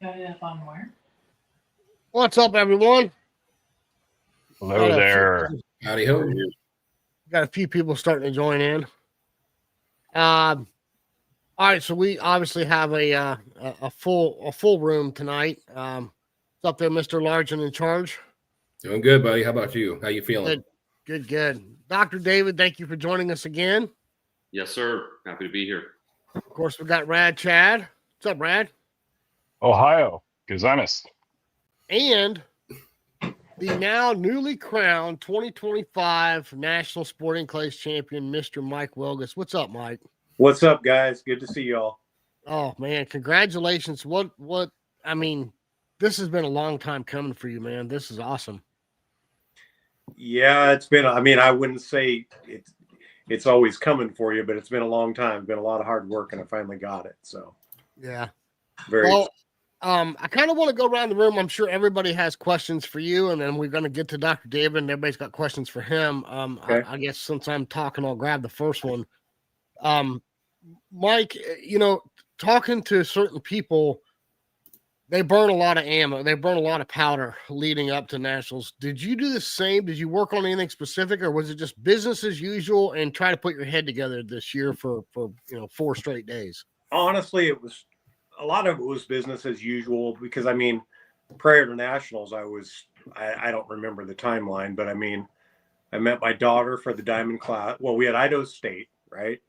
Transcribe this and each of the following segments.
Got it up on where? What's up, everyone? Hello there. Howdy ho. Got a few people starting to join in. All right, so we obviously have a full room tonight. What's up there, Mr. Largen in charge? Doing good, buddy. How about you? How you feeling? Good. Dr. David, thank you for joining us again. Yes, sir. Happy to be here. Of course, we got Rad Chad. What's up, Rad? Ohio, Gazanis. And the now newly crowned 2025 National Sporting Clays Champion, Mr. Mike Wilgus. What's up, Mike? What's up, guys? Good to see y'all. Oh, man, congratulations. I mean, this has been a long time coming for you, man. This is awesome. Yeah, it's been, I wouldn't say it's always coming for you, but it's been a long time. It's been a lot of hard work, and I finally got it. So, yeah. Very well, I kind of want to go around the room. I'm sure everybody has questions for you, and then we're going to get to Dr. David, and everybody's got questions for him. Okay. I guess since I'm talking, I'll grab the first one. Mike, talking to certain people, they burn a lot of ammo. They burn a lot of powder leading up to nationals. Did you do the same? Did you work on anything specific, or was it just business as usual and try to put your head together this year for 4 straight days? Honestly, a lot of it was business as usual because, prior to nationals, I don't remember the timeline, but I met my daughter for the Diamond class. Well, we had Idaho State, right?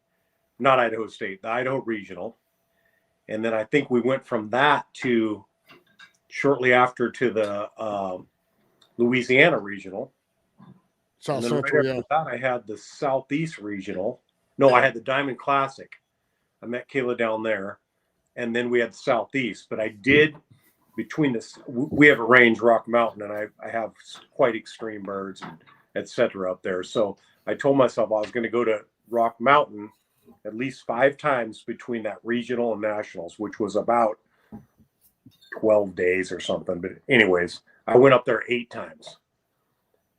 Not Idaho State, the Idaho Regional. And then I think we went from that to shortly after to the Louisiana Regional. South and then Central, right after that, I had the Southeast Regional. No, I had the Diamond Classic. I met Kayla down there. And then we had the Southeast. But I did, between this, we have a range, Rock Mountain, and I have quite extreme birds, and et cetera, up there. So I told myself I was going to go to Rock Mountain at least 5 times between that regional and nationals, which was about 12 days or something. But anyways, I went up there 8 times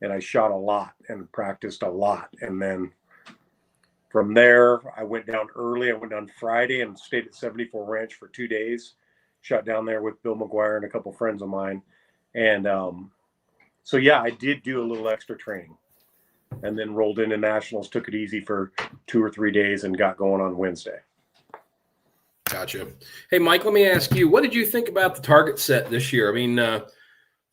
and I shot a lot and practiced a lot. And then from there, I went down early. I went down Friday and stayed at 74 Ranch for 2 days, shot down there with Bill McGuire and a couple friends of mine. And so, yeah, I did do a little extra training. And then rolled into nationals, took it easy for 2 or 3 days, and got going on Wednesday. Gotcha. Hey, Mike, let me ask you, what did you think about the target set this year?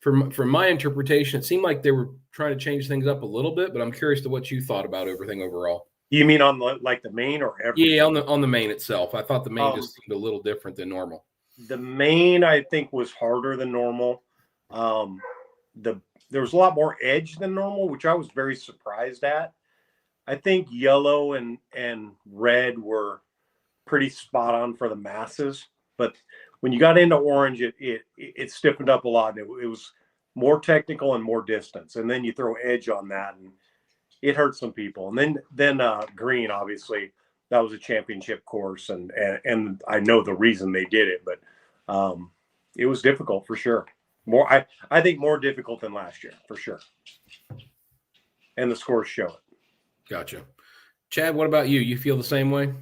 From my interpretation, it seemed like they were trying to change things up a little bit, but I'm curious to what you thought about everything overall. You mean on the main or everything? Yeah, on the main itself. I thought the main just seemed a little different than normal. The main, I think, was harder than normal. There was a lot more edge than normal, which I was very surprised at. I think yellow and red were pretty spot on for the masses, but when you got into orange, it stiffened up a lot. It was more technical and more distance, and then you throw edge on that, and it hurt some people. And then green, obviously, that was a championship course, and I know the reason they did it, but it was difficult for sure. I think more difficult than last year for sure. And the scores show it. Gotcha. Chad, what about you? You feel the same way?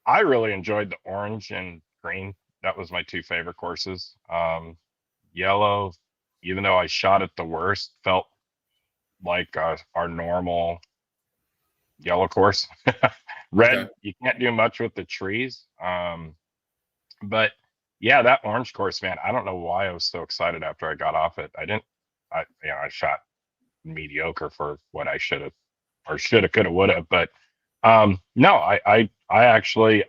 I really enjoyed the orange and green. That was my 2 favorite courses. Yellow, even though I shot it the worst, felt like our normal yellow course. Red, okay. You can't do much with the trees. But yeah, that orange course, man, I don't know why I was so excited after I got off it. I shot mediocre for what I should have could have, would have. But no, I actually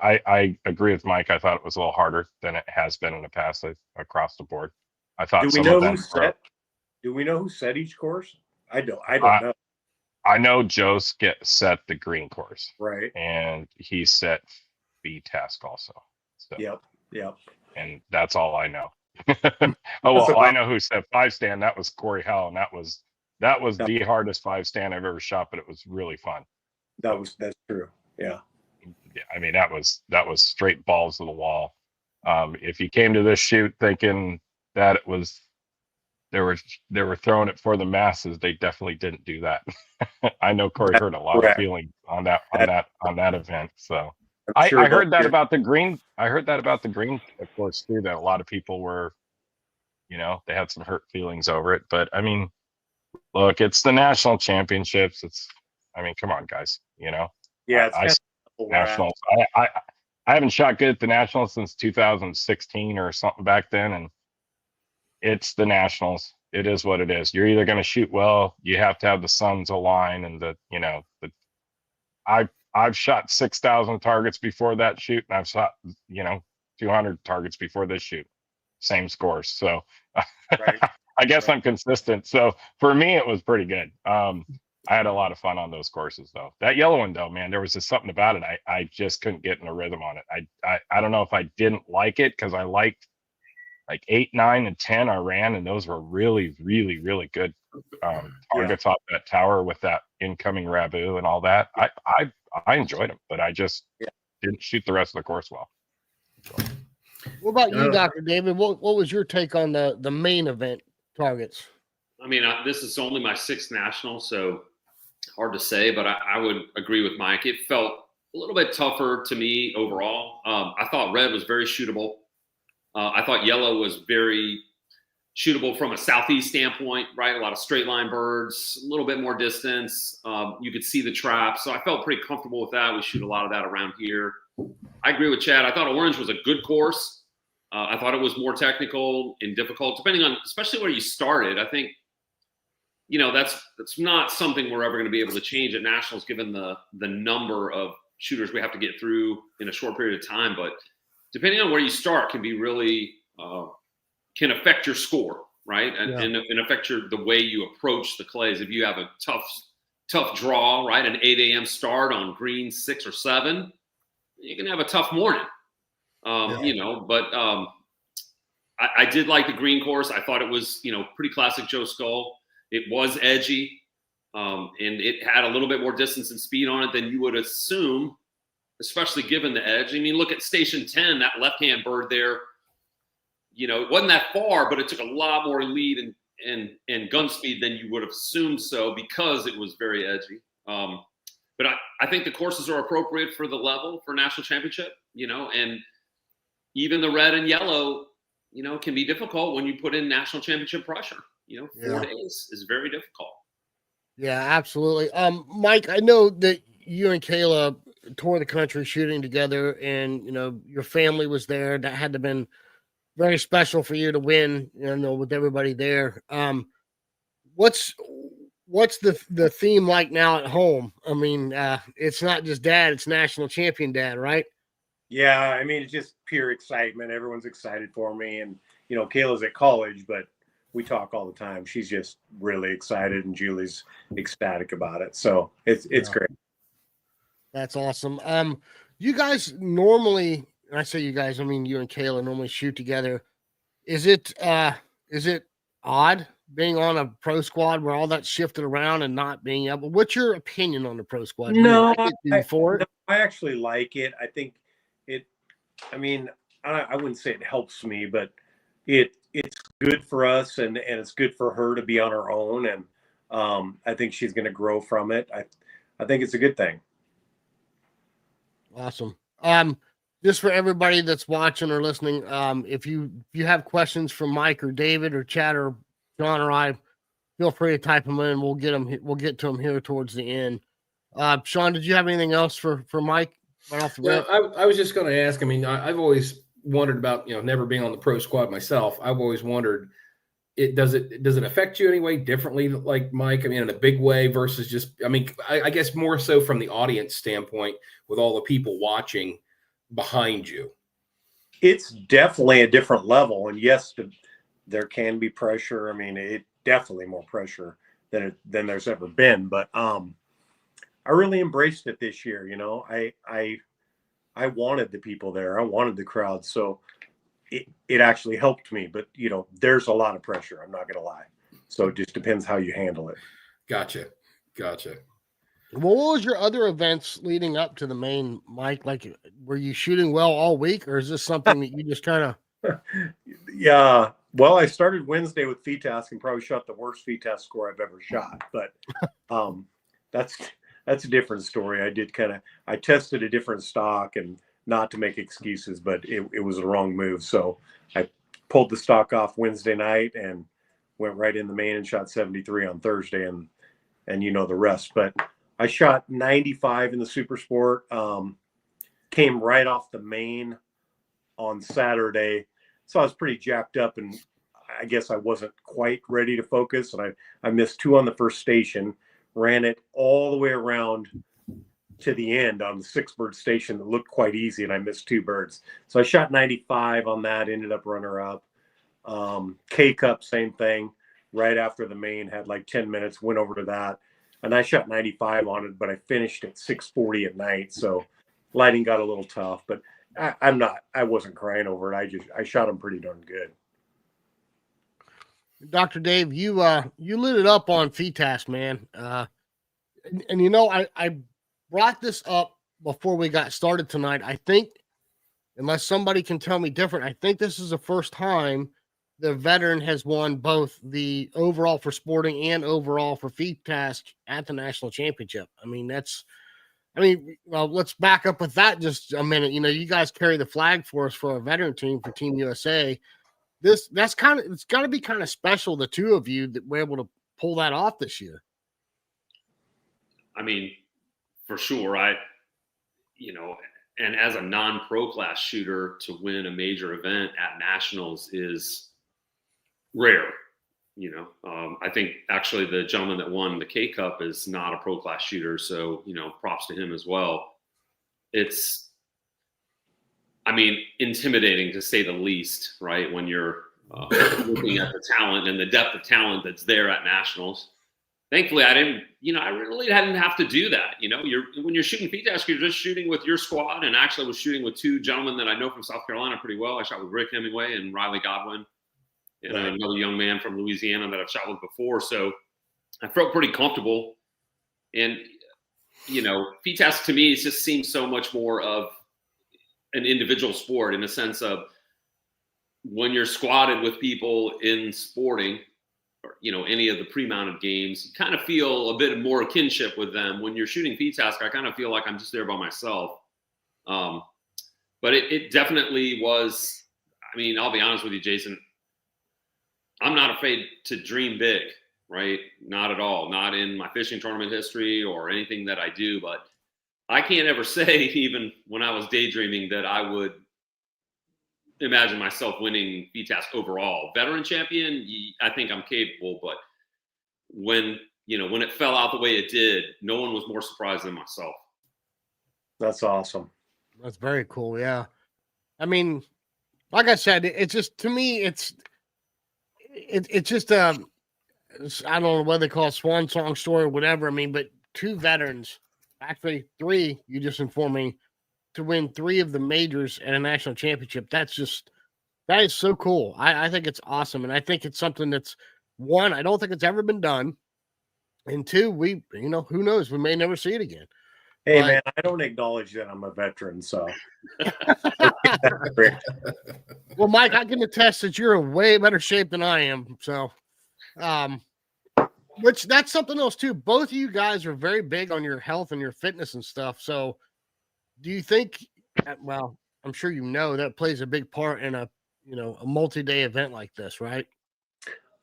agree with Mike. I thought it was a little harder than it has been in the past across the board. I thought Do we know who set each course? I don't know. I know Joe set the green course. Right. And he set FTASC also. So. Yep. And that's all I know. I know who set 5-stand. That was Corey Howell, and that was the hardest 5-stand I've ever shot, but it was really fun. That's true. Yeah. That was straight balls to the wall. If you came to this shoot thinking that it was they were throwing it for the masses, they definitely didn't do that. I know Corey hurt a lot of feelings on that event. So I sure heard that they'll- about the green. I heard that about the green, of course, too. That a lot of people were, they had some hurt feelings over it. But I mean, look, it's the national championships. Come on, guys. Yeah, it's I kind of where we're at. nationals. I haven't shot good at the nationals since 2016 or something back then, and it's the nationals. It is what it is. You're either going to shoot well, you have to have the suns align, and I've shot 6,000 targets before that shoot, and I've shot 200 targets before this shoot, same scores. So Right. I guess Right. I'm consistent. So for me, it was pretty good. I had a lot of fun on those courses, though. That yellow one, though, man, there was just something about it. I just couldn't get in a rhythm on it. I don't know if I didn't like it because I liked like 8, 9, and 10 I ran, and those were really, really, really good targets off that tower with that incoming Rabu and all that. I enjoyed them, but I just didn't shoot the rest of the course well. What about you, Dr. David? What was your take on the main event targets? I mean, this is only my 6th national, so hard to say, but I would agree with Mike. It felt a little bit tougher to me overall. I thought red was very shootable. I thought yellow was very shootable from a southeast standpoint, right? A lot of straight line birds, a little bit more distance. You could see the trap. So I felt pretty comfortable with that. We shoot a lot of that around here. I agree with Chad. I thought orange was a good course. I thought it was more technical and difficult, depending on, especially where you started. I think, that's not something we're ever going to be able to change at nationals, given the number of shooters we have to get through in a short period of time. But depending on where you start can be really can affect your score, right? And affect the way you approach the clays. If you have a tough draw, right? An 8 a.m. start on green 6 or 7, you can have a tough morning. But I did like the green course. I thought it was, pretty classic Joe Skull. It was edgy, and it had a little bit more distance and speed on it than you would assume, especially given the edge. I mean, look at Station 10, that left-hand bird there. It wasn't that far, but it took a lot more lead and gun speed than you would have assumed so, because it was very edgy. But I think the courses are appropriate for the level for national championship, and even the red and yellow, can be difficult when you put in national championship pressure. 4 days is very difficult. Yeah, absolutely. Mike, I know that you and Kayla toured the country shooting together, and your family was there. That had to have been very special for you to win, with everybody there. What's the theme like now at home? I mean, it's not just dad, it's national champion dad, right? Yeah, I mean, it's just pure excitement. Everyone's excited for me. And, Kayla's at college, but we talk all the time. She's just really excited, and Julie's ecstatic about it. So it's great. That's awesome. You guys normally, and I say you guys, I mean you and Kayla normally shoot together. Is it odd being on a pro squad where all that's shifted around and not being able? What's your opinion on the pro squad? No, I actually like it. I think I mean, I wouldn't say it helps me, but it's good for us, and it's good for her to be on her own, and I think she's going to grow from it. I think it's a good thing. Awesome. Just for everybody that's watching or listening, if you have questions for Mike or David or Chad or John or I, feel free to type them in. We'll get to them here towards the end. Sean, did you have anything else for Mike right off the bat? I was just going to ask. I mean, I've always wondered about, never being on the pro squad myself. I've always wondered, does it affect you anyway differently, like Mike? I mean, in a big way versus just, I guess more so from the audience standpoint with all the people watching behind you. It's definitely a different level. And yes, there can be pressure. I mean, it definitely more pressure than there's ever been, but, I really embraced it this year. I wanted the people there. I wanted the crowd. So it actually helped me, but there's a lot of pressure. I'm not going to lie. So it just depends how you handle it. Gotcha. Well, what was your other events leading up to the main, Mike? Like, were you shooting well all week, or is this something that you just kind of? Yeah. Well, I started Wednesday with FTASC and probably shot the worst FTASC score I've ever shot, but that's a different story. I tested a different stock, and not to make excuses, but it was the wrong move. So I pulled the stock off Wednesday night and went right in the main and shot 73 on Thursday, and you know the rest. But I shot 95 in the Super Sport. Came right off the main on Saturday, so I was pretty jacked up, and I guess I wasn't quite ready to focus, and I missed 2 on the first station, ran it all the way around to the end on the 6-bird station that looked quite easy, and I missed 2 birds. So I shot 95 on that, ended up runner up. K-Cup, same thing. Right after the main, had like 10 minutes, went over to that, and I shot 95 on it, but I finished at 6:40 at night, so lighting got a little tough, but I wasn't crying over it. I shot them pretty darn good. Dr. Dave, you lit it up on FTASC, man. And you know, I brought this up before we got started tonight. I think, unless somebody can tell me different, I think this is the first time the veteran has won both the overall for sporting and overall for FTASC at the national championship. Well, let's back up with that just a minute. You know, you guys carry the flag for us for our veteran team for Team USA. It's got to be kind of special, the two of you, that were able to pull that off this year. I mean, for sure. And as a non-pro class shooter, to win a major event at nationals is rare. I think actually the gentleman that won the K Cup is not a pro class shooter. So, props to him as well. It's, intimidating to say the least, right? When you're looking at the talent and the depth of talent that's there at nationals. Thankfully, I really didn't have to do that. When you're shooting FTASC, you're just shooting with your squad, and actually was shooting with 2 gentlemen that I know from South Carolina pretty well. I shot with Rick Hemingway and Riley Godwin, and another young man from Louisiana that I've shot with before. So I felt pretty comfortable. And, FTASC to me just seems so much more of an individual sport, in the sense of when you're squatted with people in sporting, or, any of the pre-mounted games, you kind of feel a bit more kinship with them. When you're shooting FTASC, I kind of feel like I'm just there by myself. But it definitely was, I'll be honest with you, Jason, I'm not afraid to dream big, right? Not at all. Not in my fishing tournament history or anything that I do, but I can't ever say, even when I was daydreaming, that I would imagine myself winning FTASC overall. Veteran champion, I think I'm capable, but when it fell out the way it did, no one was more surprised than myself. That's awesome. That's very cool. Yeah. Like I said, it's just, to me, it's just I don't know what they call a swan song story or whatever. But 2 veterans, actually 3, you just informed me, to win 3 of the majors at a national championship. That is so cool. I think it's awesome. And I think it's something that's, 1, I don't think it's ever been done. And 2, who knows? We may never see it again. Hey, man, I don't acknowledge that I'm a veteran, so. Well, Mike, I can attest that you're in way better shape than I am. So, which that's something else too. Both of you guys are very big on your health and your fitness and stuff. So, do you think, well, I'm sure that plays a big part in a multi-day event like this, right?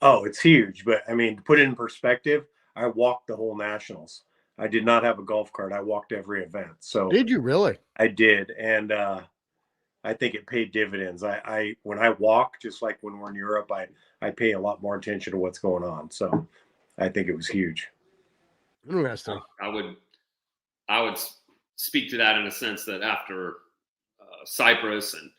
Oh, it's huge. But to put it in perspective, I walked the whole nationals. I did not have a golf cart. I walked every event. So did you really? I did. And I think it paid dividends. When I walk, just like when we're in Europe, I pay a lot more attention to what's going on. So I think it was huge. Interesting. I would speak to that in a sense that after Cyprus, and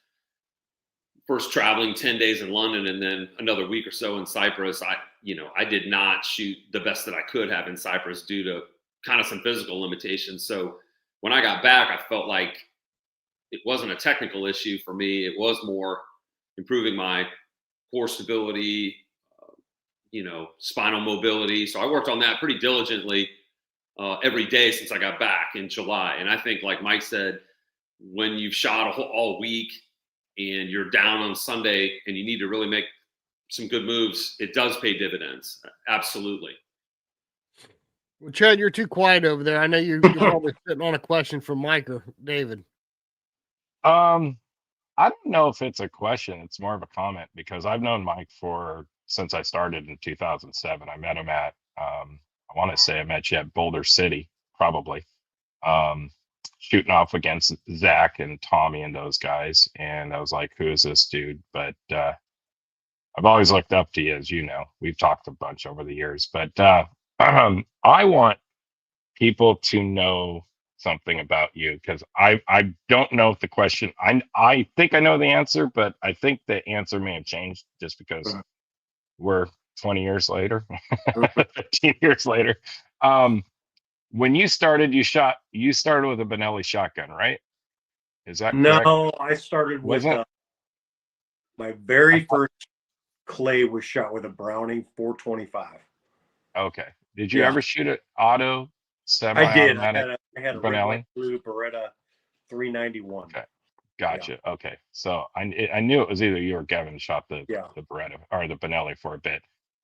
first traveling 10 days in London and then another week or so in Cyprus, I did not shoot the best that I could have in Cyprus due to kind of some physical limitations. So when I got back, I felt like it wasn't a technical issue for me. It was more improving my core stability, spinal mobility. So I worked on that pretty diligently every day since I got back in July. And I think, like Mike said, when you've shot all week and you're down on Sunday and you need to really make some good moves, it does pay dividends. Absolutely. Well, Chad, you're too quiet over there. I know you're probably sitting on a question from Mike or David. I don't know if it's a question. It's more of a comment because I've known Mike since I started in 2007. I met him at, I want to say I met you at Boulder City, probably, shooting off against Zach and Tommy and those guys. And I was like, who is this dude? But I've always looked up to you, as you know. We've talked a bunch over the years. But I want people to know something about you because I don't know if the question I think I know the answer, but I think the answer may have changed just because we're 20 years later, 15 years later. When you started, you started with a Benelli shotgun, right? Is that correct? No, I started with my very first clay was shot with a Browning 425. Okay. Did you ever shoot an auto semi-automatic? I had a Benelli? blue Beretta 391. Okay. Gotcha. Yeah. Okay. So I knew it was either you or Kevin shot the Beretta or the Benelli for a bit.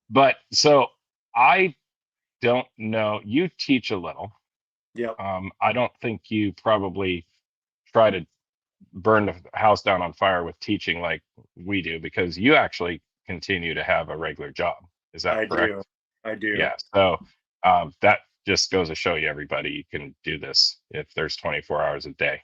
But so I don't know. You teach a little. Yeah. I don't think you probably try to burn the house down on fire with teaching like we do because you actually continue to have a regular job. Is that correct? I do. Yeah. So that just goes to show you, everybody, you can do this if there's 24 hours a day.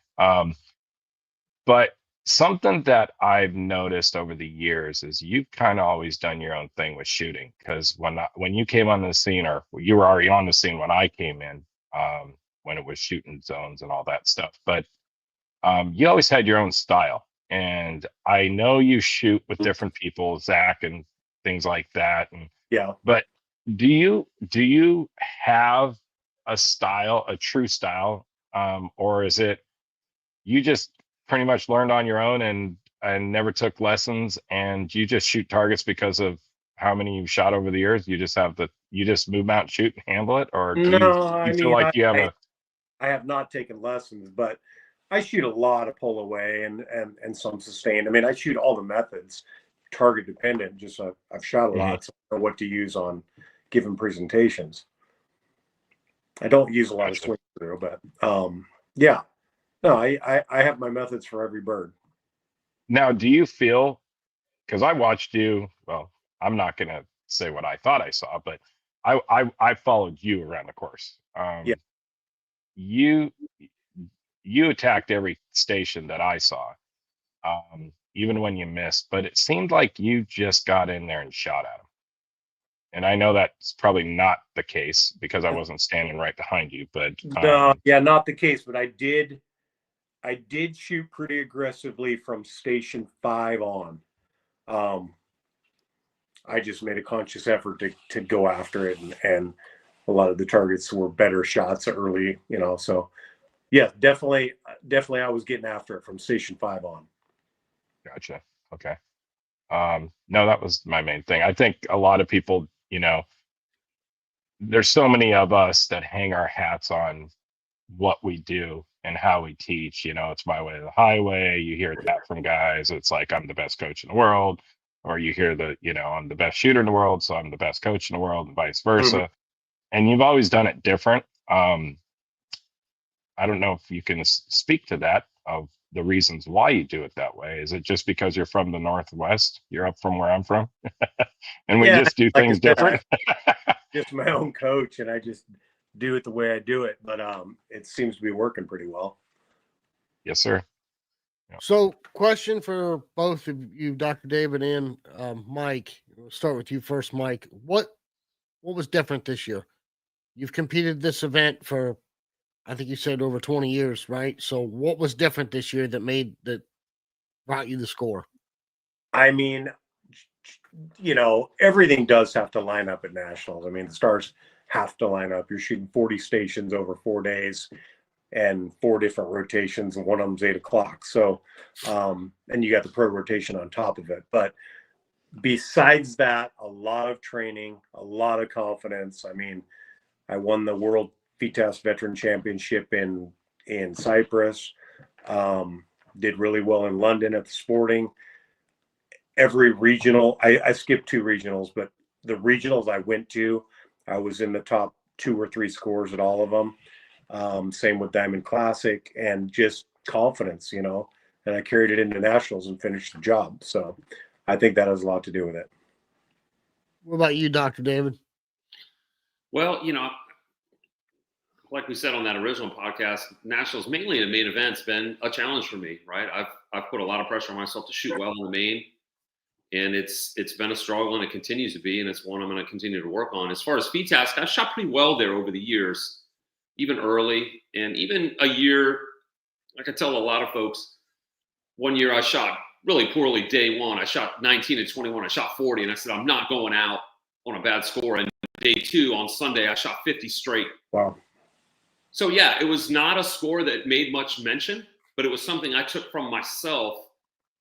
But something that I've noticed over the years is you've kind of always done your own thing with shooting. Because when you came on the scene, or you were already on the scene when I came in, when it was shooting zones and all that stuff. But you always had your own style. And I know you shoot with different people, Zach and things like that. And but do you have a style, a true style, or is it you just pretty much learned on your own and never took lessons and you just shoot targets because of how many you've shot over the years? You just move out, shoot, and handle it, or do you feel like you have I have not taken lessons, but I shoot a lot of pull away and some sustained. I mean, I shoot all the methods, target dependent. Just I've shot a lot, so I know what to use on given presentations. I don't use a lot of swing through, but yeah. No, I have my methods for every bird. Now, do you feel, because I watched you, well, I'm not going to say what I thought I saw, but I followed you around the course. You attacked every station that I saw, even when you missed, but it seemed like you just got in there and shot at them. And I know that's probably not the case because I wasn't standing right behind you, but not the case, but I did shoot pretty aggressively from station 5 on. I just made a conscious effort to go after it, and a lot of the targets were better shots early, so yeah, definitely I was getting after it from station 5 on. Gotcha. Okay. No, that was my main thing. I think a lot of people, there's so many of us that hang our hats on what we do and how we teach. It's my way or the highway. You hear that from guys. It's like, I'm the best coach in the world. Or you hear I'm the best shooter in the world, so I'm the best coach in the world, and vice versa. Mm-hmm. And you've always done it different. I don't know if you can speak to that, of the reasons why you do it that way. Is it just because you're from the Northwest? You're up from where I'm from? And we just do things different? Just my own coach, and I just do it the way I do it. But it seems to be working pretty well. Yes, sir. Yeah. So, question for both of you, Dr. David and Mike. We'll start with you first, Mike. What was different this year? You've competed this event for, I think you said, over 20 years, right? So what was different this year that brought you the score? I mean, everything does have to line up at nationals. I mean, the stars have to line up. You're shooting 40 stations over 4 days and 4 different rotations, and one of them's 8 o'clock. So, and you got the pro rotation on top of it. But besides that, a lot of training, a lot of confidence. I mean, I won the World FTASC Veteran Championship in Cyprus. Did really well in London at the Sporting. Every regional, I skipped 2 regionals, but the regionals I went to, I was in the top 2 or 3 scores at all of them. Same with Diamond Classic, and just confidence, you know, and I carried it into nationals and finished the job. So I think that has a lot to do with it. What about you, Dr. David? Well, you know, like we said on that original podcast, nationals, mainly in the main event's been a challenge for me, right? I've put a lot of pressure on myself to shoot well in the main, and it's been a struggle, and it continues to be, and it's one I'm going to continue to work on. As far as FTASC, I've shot pretty well there over the years, even early, and even a year. Like I tell a lot of folks, one year I shot really poorly day one. I shot 19 and 21. I shot 40, and I said I'm not going out on a bad score. And day 2 on Sunday, I shot 50 straight. Wow. So yeah, it was not a score that made much mention, but it was something I took from myself.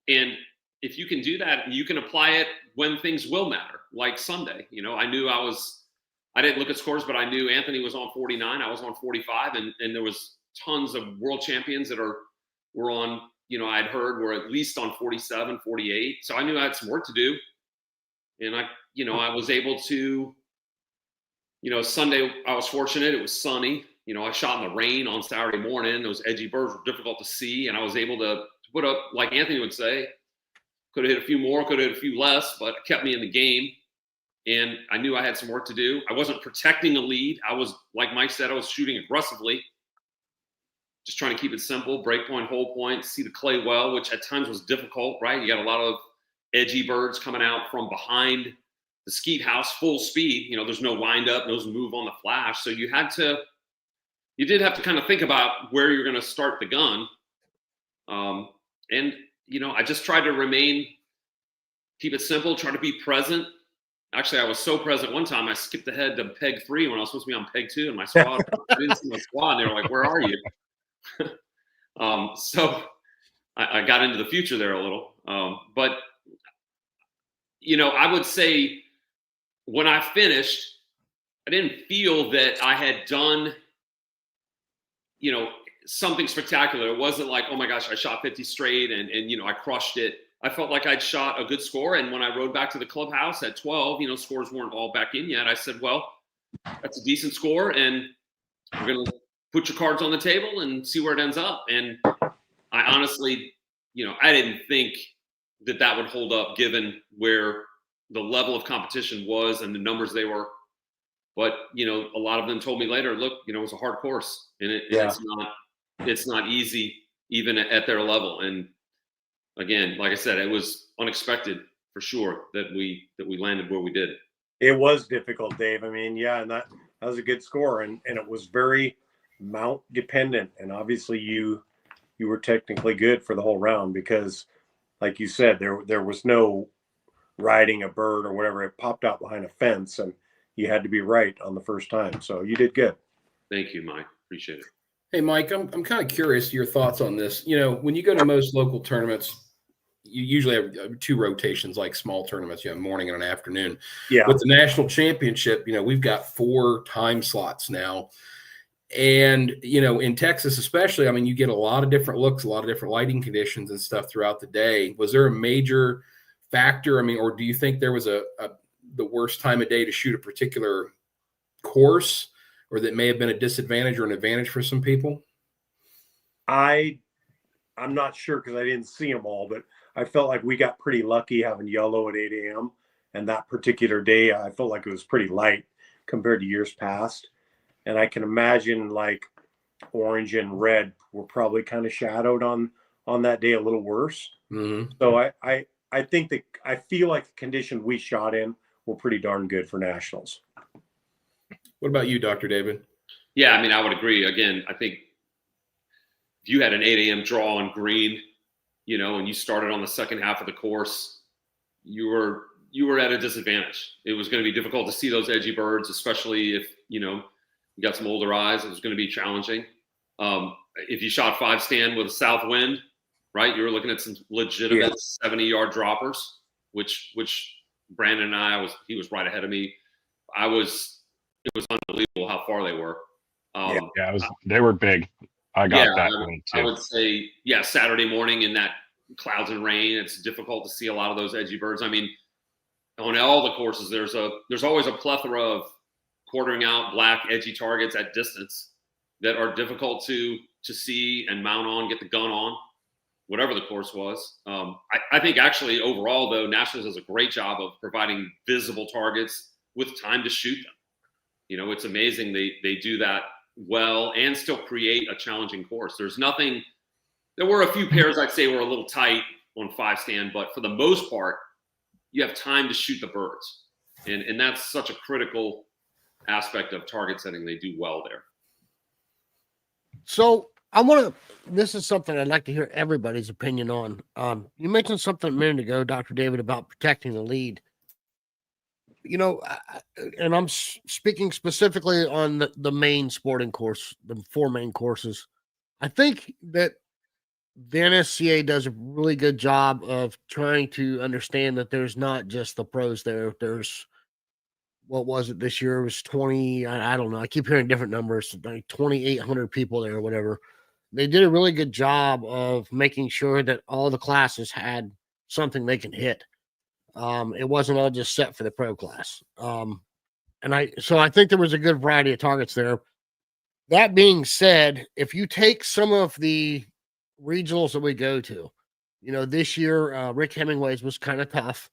And if you can do that, you can apply it when things will matter, like Sunday. You know, I knew I didn't look at scores, but I knew Anthony was on 49. I was on 45, and there was tons of world champions that were on, you know, I'd heard were at least on 47, 48. So I knew I had some work to do. And I was able to, you know, Sunday, I was fortunate. It was sunny. You know, I shot in the rain on Saturday morning. Those edgy birds were difficult to see. And I was able to put up, like Anthony would say, could have hit a few more, could have hit a few less, but it kept me in the game. And I knew I had some work to do. I wasn't protecting a lead. I was, like Mike said, I was shooting aggressively. Just trying to keep it simple, break point, hold point, see the clay well, which at times was difficult, right? You got a lot of edgy birds coming out from behind the skeet house, full speed. You know, there's no wind up, no move on the flash. So you did have to kind of think about where you're going to start the gun. And, you know, I just tried to keep it simple, try to be present. Actually, I was so present one time, I skipped ahead to peg 3 when I was supposed to be on peg 2 in my squad. I didn't see my squad, and they were like, "Where are you?" So I got into the future there a little. But, you know, I would say when I finished, I didn't feel that I had done, you know, something spectacular. It wasn't like, oh my gosh, I shot 50 straight and you know, I crushed it. I felt like I'd shot a good score. And when I rode back to the clubhouse at 12, you know, scores weren't all back in yet. I said, well, that's a decent score, and we're going to put your cards on the table and see where it ends up. And I honestly, you know, I didn't think that would hold up given where the level of competition was and the numbers they were. But, you know, a lot of them told me later, look, you know, it was a hard course, and it's not easy even at their level. And again, like I said, it was unexpected for sure that we landed where we did. It was difficult, Dave. I mean, yeah, and that was a good score, and it was very mount dependent. And obviously you were technically good for the whole round because, like you said, there was no riding a bird or whatever. It popped out behind a fence, and you had to be right on the first time. So you did good. Thank you, Mike. Appreciate it. Hey, Mike, I'm kind of curious your thoughts on this. You know, when you go to most local tournaments, you usually have 2 rotations, like small tournaments, you have morning and an afternoon. Yeah. With the national championship, you know, we've got 4 time slots now. And, you know, in Texas especially, I mean, you get a lot of different looks, a lot of different lighting conditions and stuff throughout the day. Was there a major factor? I mean, or do you think there was the worst time of day to shoot a particular course, or that may have been a disadvantage or an advantage for some people? I'm not sure because I didn't see them all, but I felt like we got pretty lucky having yellow at 8 a.m. And that particular day, I felt like it was pretty light compared to years past. And I can imagine like orange and red were probably kind of shadowed on that day a little worse. Mm-hmm. So I think that I feel like the condition we shot in were pretty darn good for nationals. What about you, Dr. David? Yeah, I mean, I would agree. Again, I think if you had an 8 a.m. draw on green, you know, and you started on the second half of the course, you were at a disadvantage. It was going to be difficult to see those edgy birds, especially if, you know, you got some older eyes. It was going to be challenging. If you shot 5 stand with a south wind, right, you were looking at some legitimate 70-yard droppers, which Brandon and he was right ahead of me. It was unbelievable how far they were. They were big. I got that one too. I would say, Saturday morning in that clouds and rain, it's difficult to see a lot of those edgy birds. I mean, on all the courses, there's always a plethora of quartering out black edgy targets at distance that are difficult to see and mount on, get the gun on, whatever the course was. I think actually overall, though, Nationals does a great job of providing visible targets with time to shoot them. You know, it's amazing they do that well and still create a challenging course. There were a few pairs I'd say were a little tight on 5-stand, but for the most part, you have time to shoot the birds. And that's such a critical aspect of target setting. They do well there. So this is something I'd like to hear everybody's opinion on. You mentioned something a minute ago, Dr. David, about protecting the lead. You know, and I'm speaking specifically on the main sporting course, the 4 main courses. I think that the NSCA does a really good job of trying to understand that there's not just the pros there. There's, what was it this year? It was 20, I don't know. I keep hearing different numbers, like 2,800 people there or whatever. They did a really good job of making sure that all the classes had something they can hit. It wasn't all just set for the pro class. So I think there was a good variety of targets there. That being said, if you take some of the regionals that we go to, you know, this year, Rick Hemingway's was kind of tough.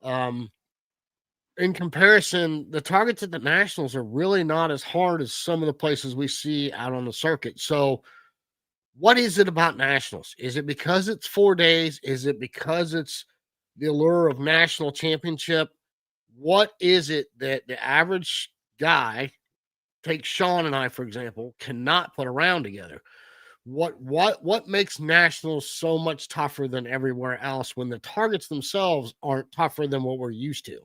In comparison, the targets at the Nationals are really not as hard as some of the places we see out on the circuit. So what is it about Nationals? Is it because it's 4 days? Is it because it's the allure of national championship? What is it that the average guy, take Sean and I, for example, cannot put around together? What makes Nationals so much tougher than everywhere else when the targets themselves aren't tougher than what we're used to?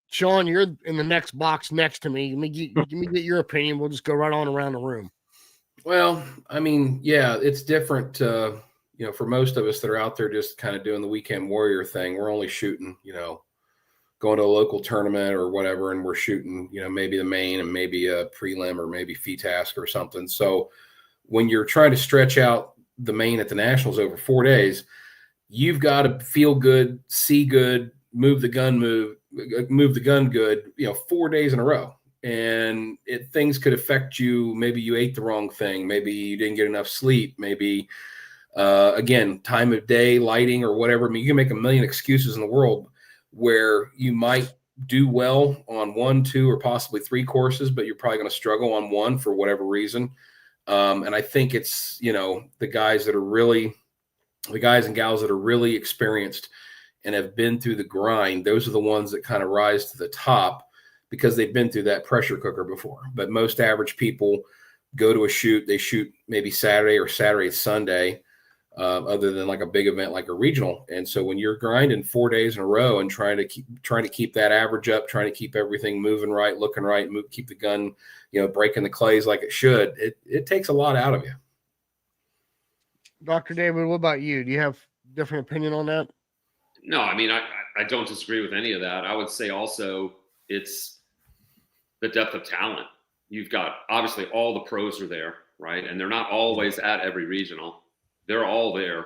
Sean, you're in the next box next to me. Let me get your opinion. We'll just go right on around the room. Well, I mean, yeah, it's different. You know, for most of us that are out there just kind of doing the weekend warrior thing, we're only shooting, you know, going to a local tournament or whatever, and we're shooting, you know, maybe the main and maybe a prelim or maybe FTASC or something. So when you're trying to stretch out the main at the Nationals over 4 days, you've got to feel good, see good, move the gun good, you know, 4 days in a row. And things could affect you. Maybe you ate the wrong thing. Maybe you didn't get enough sleep. Maybe, again, time of day, lighting, or whatever. I mean, you can make a million excuses in the world where you might do well on 1, 2, or possibly 3 courses, but you're probably going to struggle on one for whatever reason. And I think it's, you know, the guys and gals that are really experienced and have been through the grind, those are the ones that kind of rise to the top because they've been through that pressure cooker before. But most average people go to a shoot, they shoot maybe Saturday or Saturday, Sunday, other than like a big event like a regional. And so when you're grinding 4 days in a row and trying to keep that average up, trying to keep everything moving right, looking right, keep the gun, you know, breaking the clays like it should, it takes a lot out of you. Dr. David, what about you? Do you have a different opinion on that? No, I mean, I don't disagree with any of that. I would say also it's the depth of talent. You've got, obviously, all the pros are there, right? And they're not always at every regional. They're all there.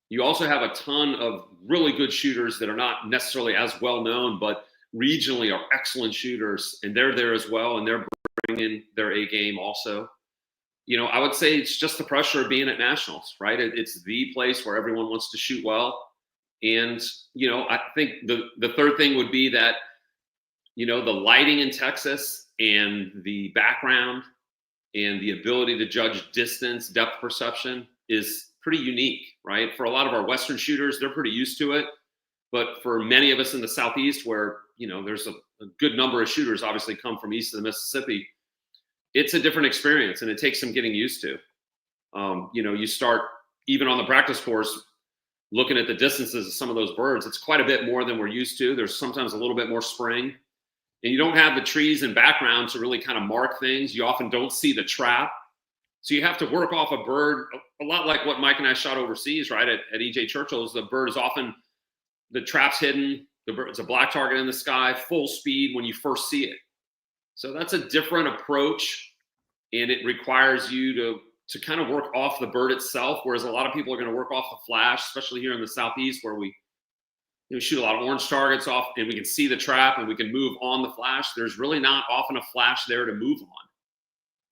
You also have a ton of really good shooters that are not necessarily as well known, but regionally are excellent shooters, and they're there as well, and they're bringing their A game also. You know, I would say it's just the pressure of being at Nationals, right? It's the place where everyone wants to shoot well. And, you know, I think the third thing would be that, you know, the lighting in Texas and the background and the ability to judge distance, depth perception is pretty unique, right? For a lot of our Western shooters, they're pretty used to it. But for many of us in the Southeast, where, you know, there's a good number of shooters obviously come from east of the Mississippi, it's a different experience and it takes some getting used to. You know, you start even on the practice course, looking at the distances of some of those birds, it's quite a bit more than we're used to. There's sometimes a little bit more spring. And you don't have the trees and background to really kind of mark things. You often don't see the trap. So you have to work off a bird a lot like what Mike and I shot overseas, right? At E.J. Churchill's, the bird is often, the trap's hidden. It's a black target in the sky, full speed when you first see it. So that's a different approach. And it requires you to kind of work off the bird itself, whereas a lot of people are going to work off the flash, especially here in the Southeast where we we shoot a lot of orange targets off, and we can see the trap, and we can move on the flash. There's really not often a flash there to move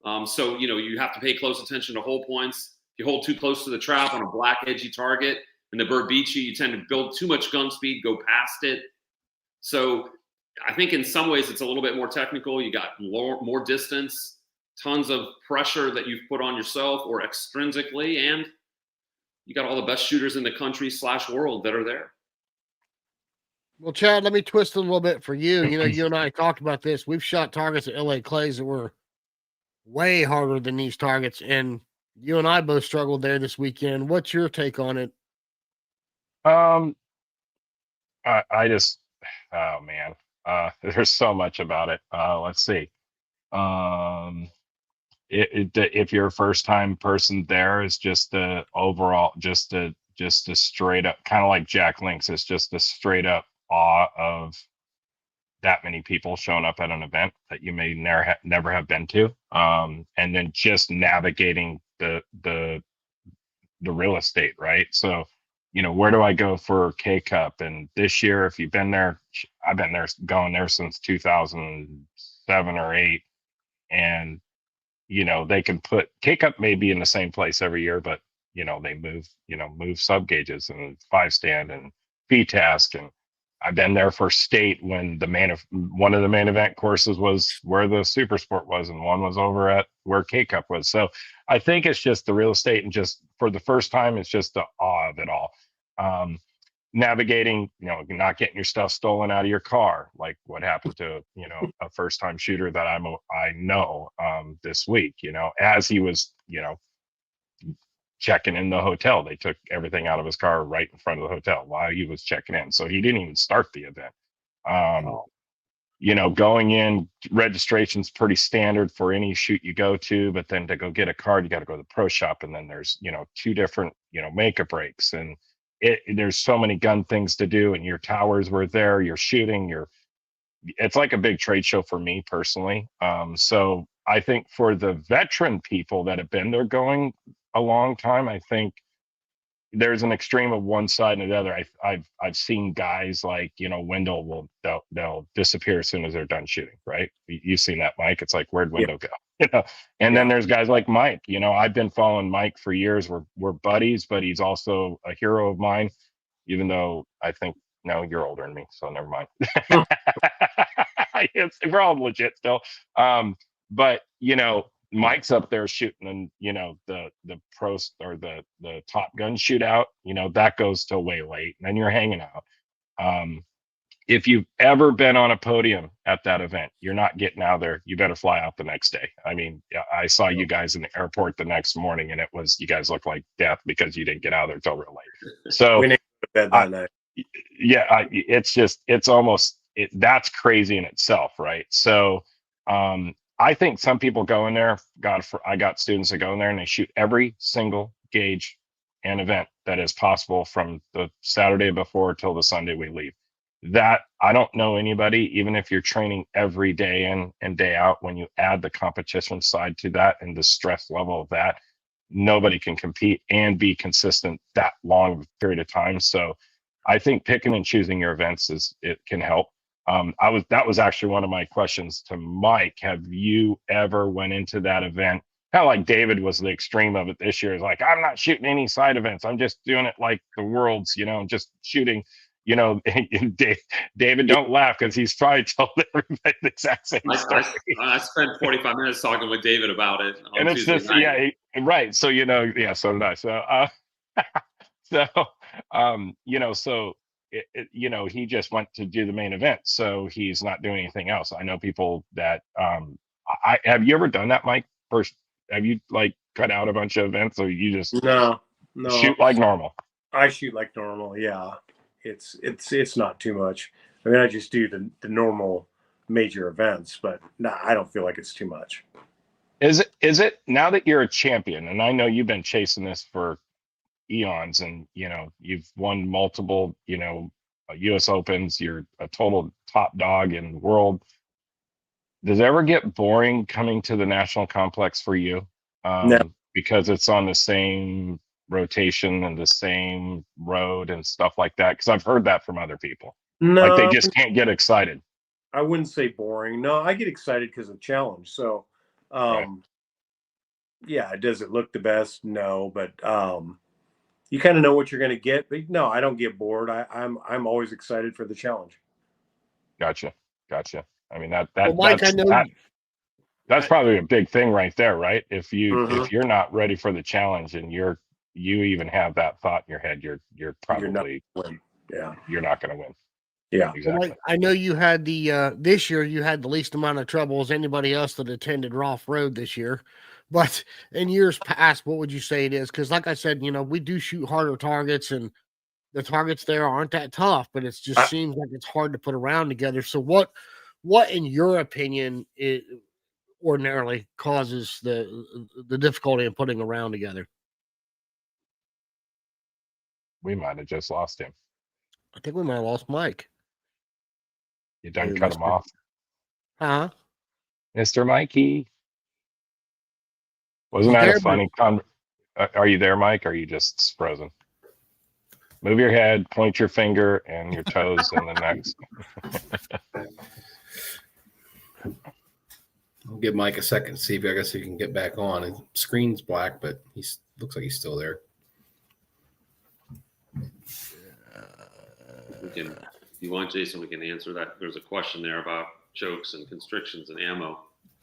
on. So you have to pay close attention to hold points. If you hold too close to the trap on a black edgy target, and the bird beats you, you tend to build too much gun speed, go past it. So I think in some ways it's a little bit more technical. You got more distance, tons of pressure that you've put on yourself or extrinsically, and you got all the best shooters in the country / world that are there. Well, Chad, let me twist it a little bit for you. You and I talked about this. We've shot targets at LA Clays that were way harder than these targets, and you and I both struggled there this weekend. What's your take on it? I just, oh man, there's so much about it. Let's see. If you're a first time person there, is just the overall, just a straight up, kind of like Jack Links, it's just a straight up awe of that many people showing up at an event that you may never have been to. And then just navigating the real estate, right? So, where do I go for K Cup? And this year, if you've been there, I've been there, going there since 2007 or 8. And, they can put K Cup may be in the same place every year, but, they move sub gauges and 5-stand and FTASC. And I've been there for state when one of the main event courses was where the Super Sport was, and one was over at where K Cup was. So I think it's just the real estate, and just for the first time, it's just the awe of it all. Navigating, not getting your stuff stolen out of your car, like what happened to, a first time shooter that I know this week, as he was, checking in the hotel. They took everything out of his car right in front of the hotel while he was checking in. So he didn't even start the event. Going in, registration's pretty standard for any shoot you go to, but then to go get a card, you got to go to the pro shop. And then there's, 2 different, makeup breaks, and there's so many gun things to do, and your towers were there, you're shooting, it's like a big trade show for me personally. So I think for the veteran people that have been there going a long time, I think there's an extreme of one side and the other. I've seen guys like, Wendell they'll disappear as soon as they're done shooting, right? You've seen that, Mike. It's like, where'd Wendell go? And then there's guys like Mike. I've been following Mike for years. We're buddies, but he's also a hero of mine, even though I think, no, you're older than me, so never mind. We're all legit still. But Mike's up there shooting, and the pro or the Top Gun shootout, that goes till way late, and then you're hanging out. If you've ever been on a podium at that event, you're not getting out of there. You better fly out the next day. I mean, I saw you guys in the airport the next morning, and you guys looked like death because you didn't get out of there till real late. So we need to go to bed that night. It's almost that's crazy in itself, right? So I think some people go in there. I got students that go in there and they shoot every single gauge and event that is possible from the Saturday before till the Sunday we leave. That I don't know anybody, even if you're training every day in and day out, when you add the competition side to that and the stress level of that, nobody can compete and be consistent that long period of time. So I think picking and choosing your events it can help. That was actually one of my questions to Mike. Have you ever went into that event? Kind of like David was the extreme of it this year. Is like, I'm not shooting any side events. I'm just doing it like the world's, just shooting, David, don't laugh, because he's probably told everybody the exact same story. I spent 45 minutes talking with David about it. And it's just, right. So, so did I. So, he just went to do the main event, so he's not doing anything else. I know people that have you ever done that, Mike? First, have you cut out a bunch of events, or you just no shoot like normal? I shoot like normal. Yeah, it's not too much. I mean, I just do the normal major events, but I don't feel like it's too much. Is it now that you're a champion, and I know you've been chasing this for eons, and you've won multiple US Opens, you're a total top dog in the world. Does it ever get boring coming to the national complex for you? No. Because it's on the same rotation and the same road and stuff like that? Because I've heard that from other people. No, Like they just can't get excited. I wouldn't say boring. No, I get excited because of challenge. So, Right. yeah, does it look the best? No, but you kind of know what you're going to get. But no, I don't get bored. I'm always excited for the challenge. Gotcha. I mean that Well, Mike, I know that's probably a big thing right there, right? If Mhm. if you're not ready for the challenge and you even have that thought in your head, you're probably you're not going to win. Yeah. Exactly. Well, Mike, I know you had the this year you had the least amount of trouble as anybody else that attended Roth Road this year. But in years past, what would you say it is? Because like I said, we do shoot harder targets and the targets there aren't that tough, but it just seems like it's hard to put a round together. So what in your opinion ordinarily causes the difficulty in putting a round together? We might have just lost him. I think we might have lost Mike. You done Hey, cut him Mr. off, Huh? Mr. Mikey. Wasn't You that there, a funny are you there, Mike? Or are you just frozen? Move your head, point your finger and your toes in the next. I'll give Mike a second to see if I guess he can get back on. His screen's black, but looks like he's still there. You want, Jason, we can answer that. There's a question there about chokes and constrictions and ammo.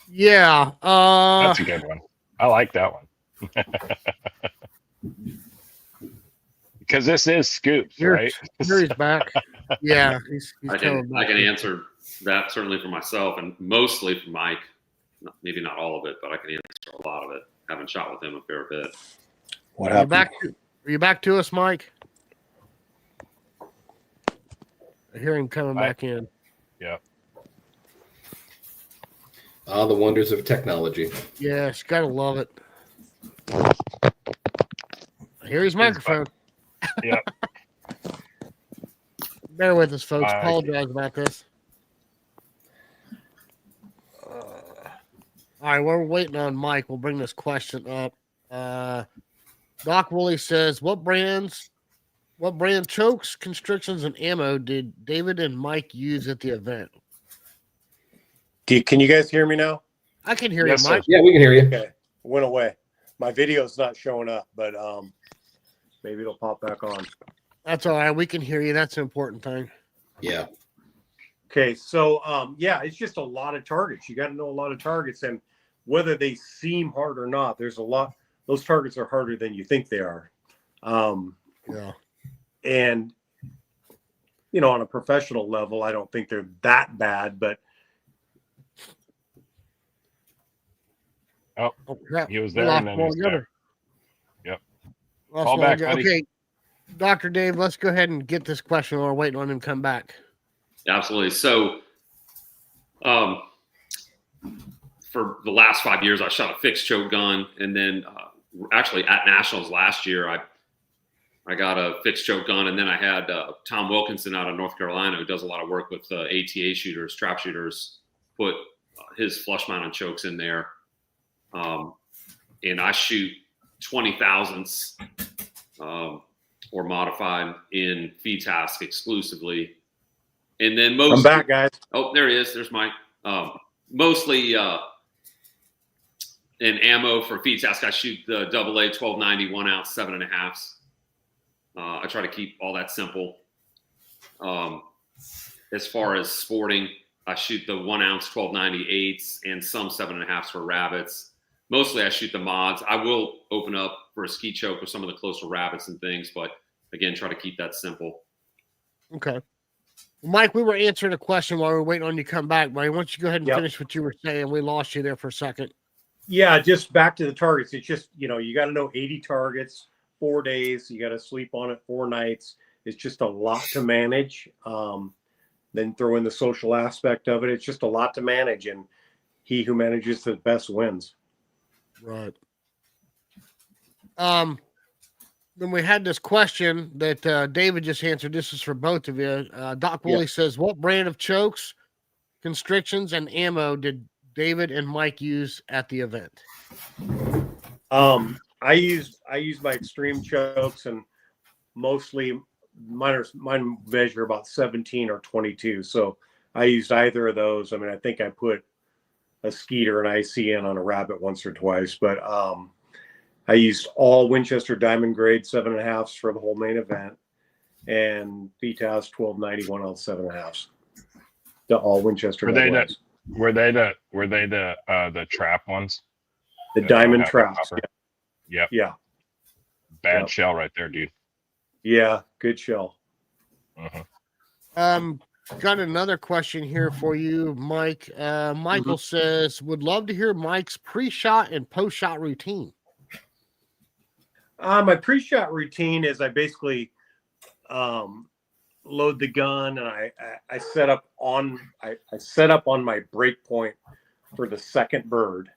Yeah. That's a good one. I like that one. Because this is scoops, right? Here he's back. Yeah, he's I coming can back. answer that certainly for myself and mostly for Mike. Maybe not all of it, but I can answer a lot of it. Having shot with him a fair bit. What Are happened? you back to us, Mike? I hear him coming back in. Yeah. Ah, the wonders of technology. Yes, gotta love it. I hear his microphone. Yep. Bear with us, folks. Bye. Apologize about this. All right, we're waiting on Mike. We'll bring this question up. Doc Woolley says, what brand chokes, constrictions, and ammo did David and Mike use at the event? Can you guys hear me now? I can hear Yes, you, Mike. Yeah, we can hear you. Okay. Went away. My video's not showing up, but maybe it'll pop back on. That's all right. We can hear you. That's the important thing. Yeah. Okay, so yeah, it's just a lot of targets. You got to know a lot of targets, and whether they seem hard or not, there's a lot. Those targets are harder than you think they are. Yeah. And on a professional level, I don't think they're that bad, but Oh, crap. He was We there lost and then one he's together. there. Yep. Lost Call one back, together. buddy. Okay, Dr. Dave, let's go ahead and get this question. We're waiting on him to come back. Absolutely. So, for the last 5 years, I shot a fixed choke gun, and then actually at Nationals last year, I got a fixed choke gun, and then I had Tom Wilkinson out of North Carolina, who does a lot of work with ATA shooters, trap shooters, put his flush mounted chokes in there, and I shoot 20 thousandths or modified in FTASC exclusively. And then I'm back, guys. Oh, there he is. There's Mike. Mostly in ammo for FTASC, I shoot the AA 1290 1 ounce 7.5s. I try to keep all that simple. As far as sporting, I shoot the 1 ounce 1290 8s and some 7.5s for rabbits. Mostly I shoot the mods. I will open up for a ski choke with some of the closer rabbits and things, but again, try to keep that simple. Okay. Well, Mike, we were answering a question while we were waiting on you to come back, buddy. Why don't you go ahead and finish what you were saying? We lost you there for a second. Yeah, just back to the targets. It's just, you got to know 80 targets, 4 days. You got to sleep on it 4 nights. It's just a lot to manage. Then throw in the social aspect of it. It's just a lot to manage, and he who manages the best wins. Right. Then we had this question that David just answered. This is for both of you. Doc Woolley says, what brand of chokes, constrictions, and ammo did David and Mike use at the event? I I use my extreme chokes, and mostly mine measure about 17 or 22. So I used either of those. I mean, I think I put a Skeeter and ICN on a rabbit once or twice, but I used all Winchester Diamond grade 7.5s for the whole main event, and FTASC 1291 on 7.5s. The all Winchester. Were they the trap ones? The diamond traps. Yep. Yeah. Bad shell right there, dude. Yeah, good shell. Got another question here for you, Mike. Michael says, would love to hear Mike's pre-shot and post-shot routine. My pre-shot routine is I basically load the gun, and I set up on my break point for the second bird,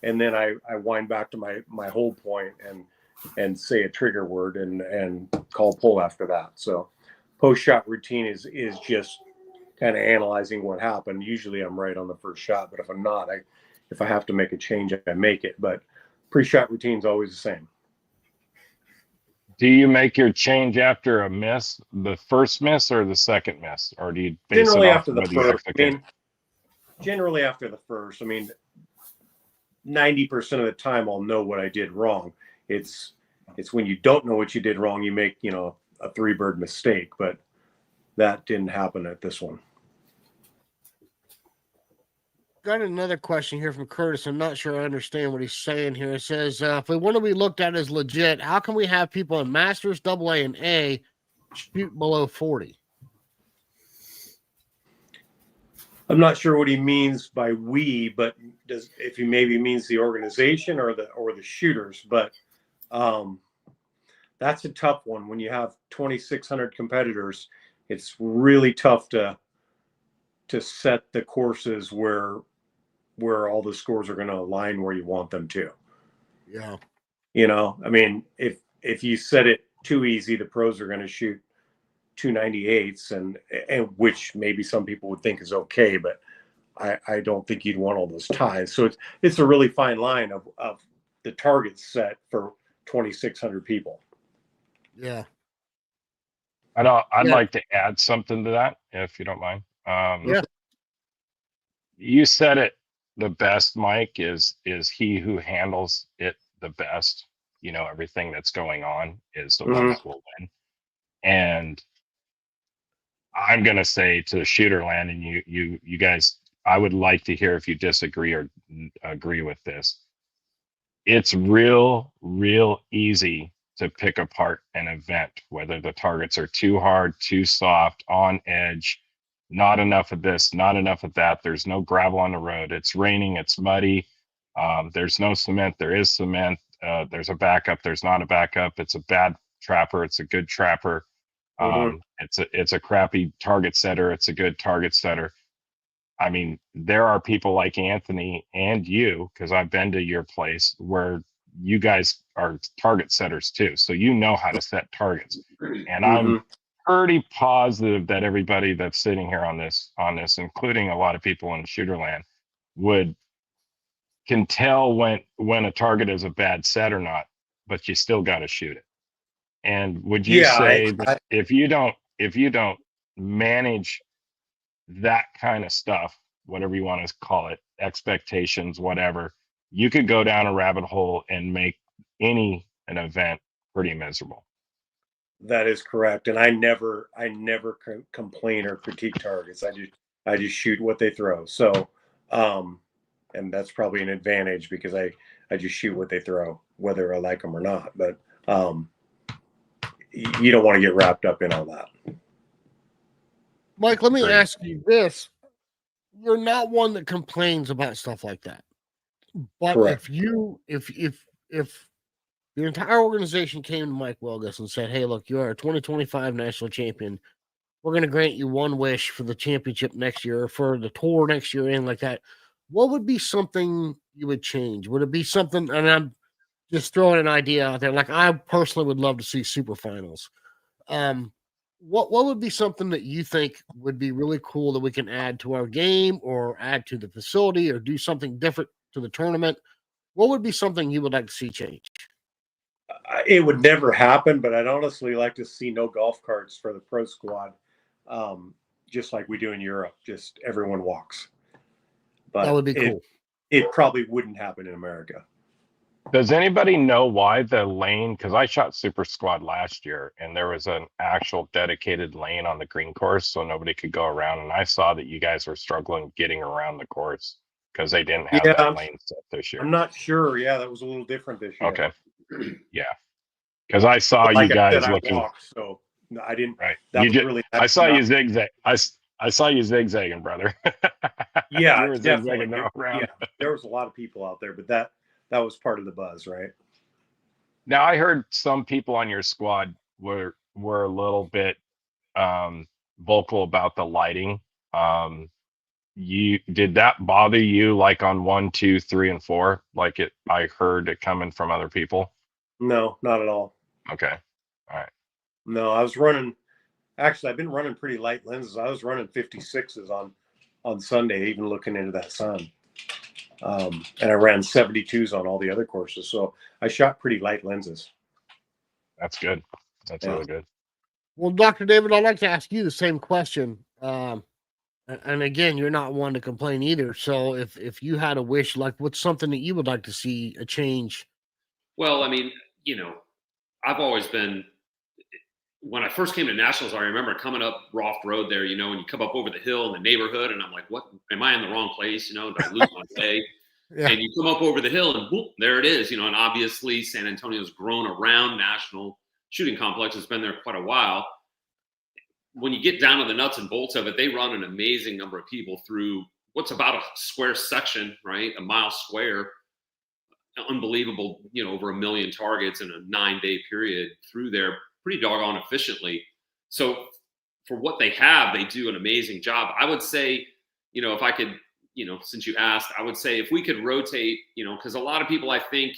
and then I wind back to my hold point and say a trigger word and call pull after that. So post-shot routine is just kind of analyzing what happened. Usually I'm right on the first shot, but if I'm not, if I have to make a change, I make it. But pre-shot routine is always the same. Do you make your change after a miss, the first miss or the second miss? Or do you base Generally it off after the whether you first? actually Generally after the first. I mean, 90% of the time I'll know what I did wrong. It's when you don't know what you did wrong, you make, a 3-bird mistake, but that didn't happen at this one. Got another question here from Curtis. I'm not sure I understand what he's saying here. It says, if we want to be looked at as legit, how can we have people in Masters, AA, and A shoot below 40? I'm not sure what he means by we, but if he maybe means the organization or the shooters, but that's a tough one. When you have 2,600 competitors, it's really tough to set the courses where all the scores are going to align where you want them to. Yeah. I mean, if you set it too easy, the pros are going to shoot 298s, and which maybe some people would think is okay, but I don't think you'd want all those ties. So it's a really fine line of the target set for 2,600 people. Yeah. I'd like to add something to that, if you don't mind. You said it the best, Mike, is he who handles it the best. Everything that's going on is the one that will win. And I'm going to say to the shooter land, and you guys, I would like to hear if you disagree or agree with this. It's real easy to pick apart an event, whether the targets are too hard, too soft, on edge, not enough of this, not enough of that. There's no gravel on the road. It's raining. It's muddy. There's no cement. There is cement. There's a backup. There's not a backup. It's a bad trapper. It's a good trapper. It's a crappy target setter. It's a good target setter. I mean, there are people like Anthony and you, because I've been to your place, where you guys are target setters too. So you know how to set targets. And I'm pretty positive that everybody that's sitting here on this, including a lot of people in Shooterland, can tell when a target is a bad set or not, but you still got to shoot it. And would you say that if you don't manage that kind of stuff, whatever you want to call it, expectations, whatever, you could go down a rabbit hole and make an event pretty miserable. That is correct. And I never complain or critique targets. I just shoot what they throw. So, and that's probably an advantage because I just shoot what they throw, whether I like them or not. But you don't want to get wrapped up in all that. Mike, let me ask you this. You're not one that complains about stuff like that. But Correct. if the entire organization came to Mike Wilgus and said, hey, look, you're a 2025 national champion. We're going to grant you one wish for the championship next year, or for the tour next year, and like that. What would be something you would change? Would it be something, and I'm just throwing an idea out there, like I personally would love to see super finals. What would be something that you think would be really cool that we can add to our game or add to the facility or do something different to the tournament? What would be something you would like to see change? It would never happen, but I'd honestly like to see no golf carts for the pro squad, just like we do in Europe. Just everyone walks. But That would be cool. It probably wouldn't happen in America. Does anybody know why the lane? Because I shot Super Squad last year, and there was an actual dedicated lane on the green course, so nobody could go around. And I saw that you guys were struggling getting around the course because they didn't have that lane set this year. I'm not sure. Yeah, that was a little different this year. Okay. Yeah. Because I saw Like you guys I looking. walked, so no, I didn't. Right. That You was just, really. I saw you zigzag. I saw you zigzagging, brother. Yeah, You were definitely. zigzagging around. Yeah, there was a lot of people out there, but that was part of the buzz, right? Now I heard some people on your squad were a little bit vocal about the lighting. Did that bother you, like on 1, 2, 3, and 4? Like I heard it coming from other people. No, not at all. Okay. All right. No, I was running. Actually, I've been running pretty light lenses. I was running 56s on Sunday, even looking into that sun. And I ran 72s on all the other courses. So I shot pretty light lenses. That's good. That's really good. Well, Dr. David, I'd like to ask you the same question. And again, you're not one to complain either. So if you had a wish, like what's something that you would like to see a change? Well, I mean, I've always been, when I first came to Nationals, I remember coming up Roft Road there, and you come up over the hill in the neighborhood, and I'm like, what, am I in the wrong place? Did I lose my way? Yeah. And you come up over the hill and whoop, there it is, and obviously San Antonio's grown around National Shooting Complex. It's been there quite a while. When you get down to the nuts and bolts of it, they run an amazing number of people through what's about a square section, right? A mile square. Unbelievable, over 1 million targets in a 9-day period through there pretty doggone efficiently. So for what they have, they do an amazing job. I would say, if I could, since you asked, I would say if we could rotate, because a lot of people, I think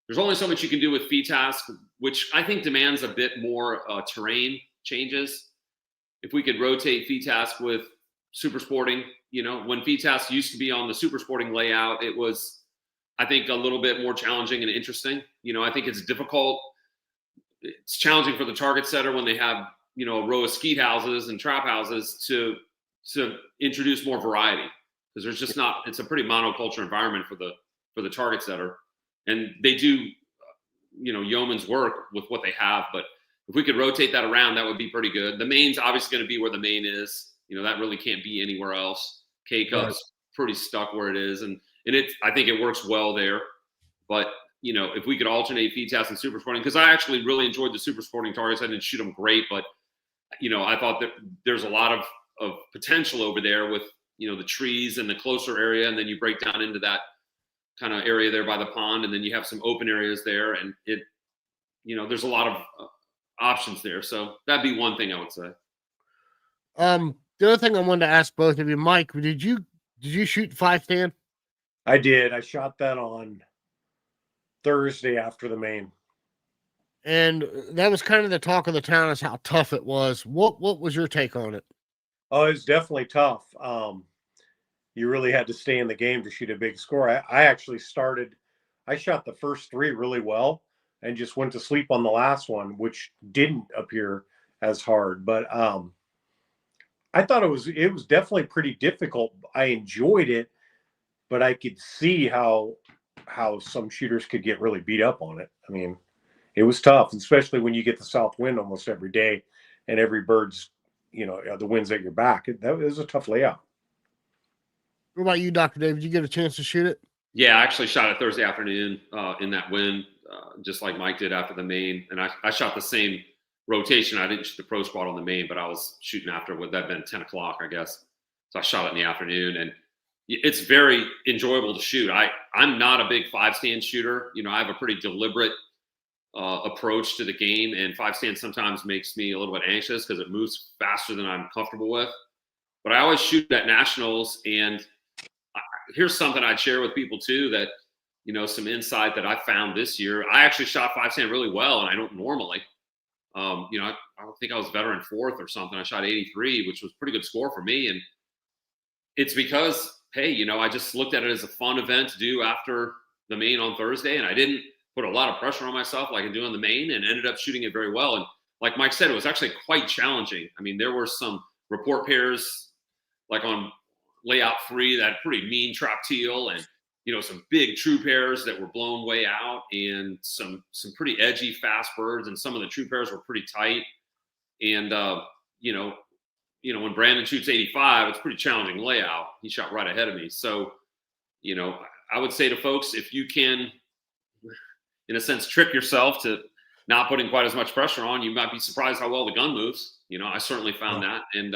there's only so much you can do with FTASC, which I think demands a bit more terrain changes. If we could rotate FTASC with Super Sporting, when FTASC used to be on the Super Sporting layout, it was, I think, a little bit more challenging and interesting. I think it's difficult. It's challenging for the target setter when they have, a row of skeet houses and trap houses to introduce more variety, because there's just not, it's a pretty monoculture environment for the target setter. And they do, yeoman's work with what they have. But if we could rotate that around, that would be pretty good. The main's obviously going to be where the main is. That really can't be anywhere else. K-Cup's pretty stuck where it is. And I think it works well there. But, if we could alternate FTASC and Super Sporting, because I actually really enjoyed the Super Sporting targets. I didn't shoot them great, but, I thought that there's a lot of potential over there with, the trees and the closer area. And then you break down into that kind of area there by the pond. And then you have some open areas there. And there's a lot of options there. So that'd be one thing I would say. The other thing I wanted to ask both of you, Mike, did you shoot 5-stand? I did. I shot that on Thursday after the main. And that was kind of the talk of the town, is how tough it was. What was your take on it? Oh, it was definitely tough. You really had to stay in the game to shoot a big score. I actually I shot the first 3 really well and just went to sleep on the last one, which didn't appear as hard. But I thought it was definitely pretty difficult. I enjoyed it, but I could see how some shooters could get really beat up on it. I mean, it was tough, especially when you get the south wind almost every day and every bird's, the wind's at your back. That was a tough layout. What about you, Dr. David? Did you get a chance to shoot it? Yeah, I actually shot it Thursday afternoon in that wind, just like Mike did after the main. And I shot the same rotation. I didn't shoot the pro squad on the main, but I was shooting after, would that have been 10 o'clock, I guess. So I shot it in the afternoon, and it's very enjoyable to shoot. I'm not a big 5-stand shooter. I have a pretty deliberate approach to the game, and 5-stand sometimes makes me a little bit anxious because it moves faster than I'm comfortable with. But I always shoot at Nationals, and here's something I'd share with people too, that, some insight that I found this year. I actually shot 5-stand really well, and I don't normally. I don't think I was veteran 4th or something. I shot 83, which was a pretty good score for me. And it's because, hey, I just looked at it as a fun event to do after the main on Thursday, and I didn't put a lot of pressure on myself, like I do on the main, and ended up shooting it very well. And like Mike said, it was actually quite challenging. I mean, there were some report pairs, like on layout 3, that had pretty mean trap teal, and some big true pairs that were blown way out, and some pretty edgy fast birds, and some of the true pairs were pretty tight. And when Brandon shoots 85, it's pretty challenging layout. He shot right ahead of me. So, I would say to folks, if you can, in a sense, trick yourself to not putting quite as much pressure on, you might be surprised how well the gun moves. I certainly found that. And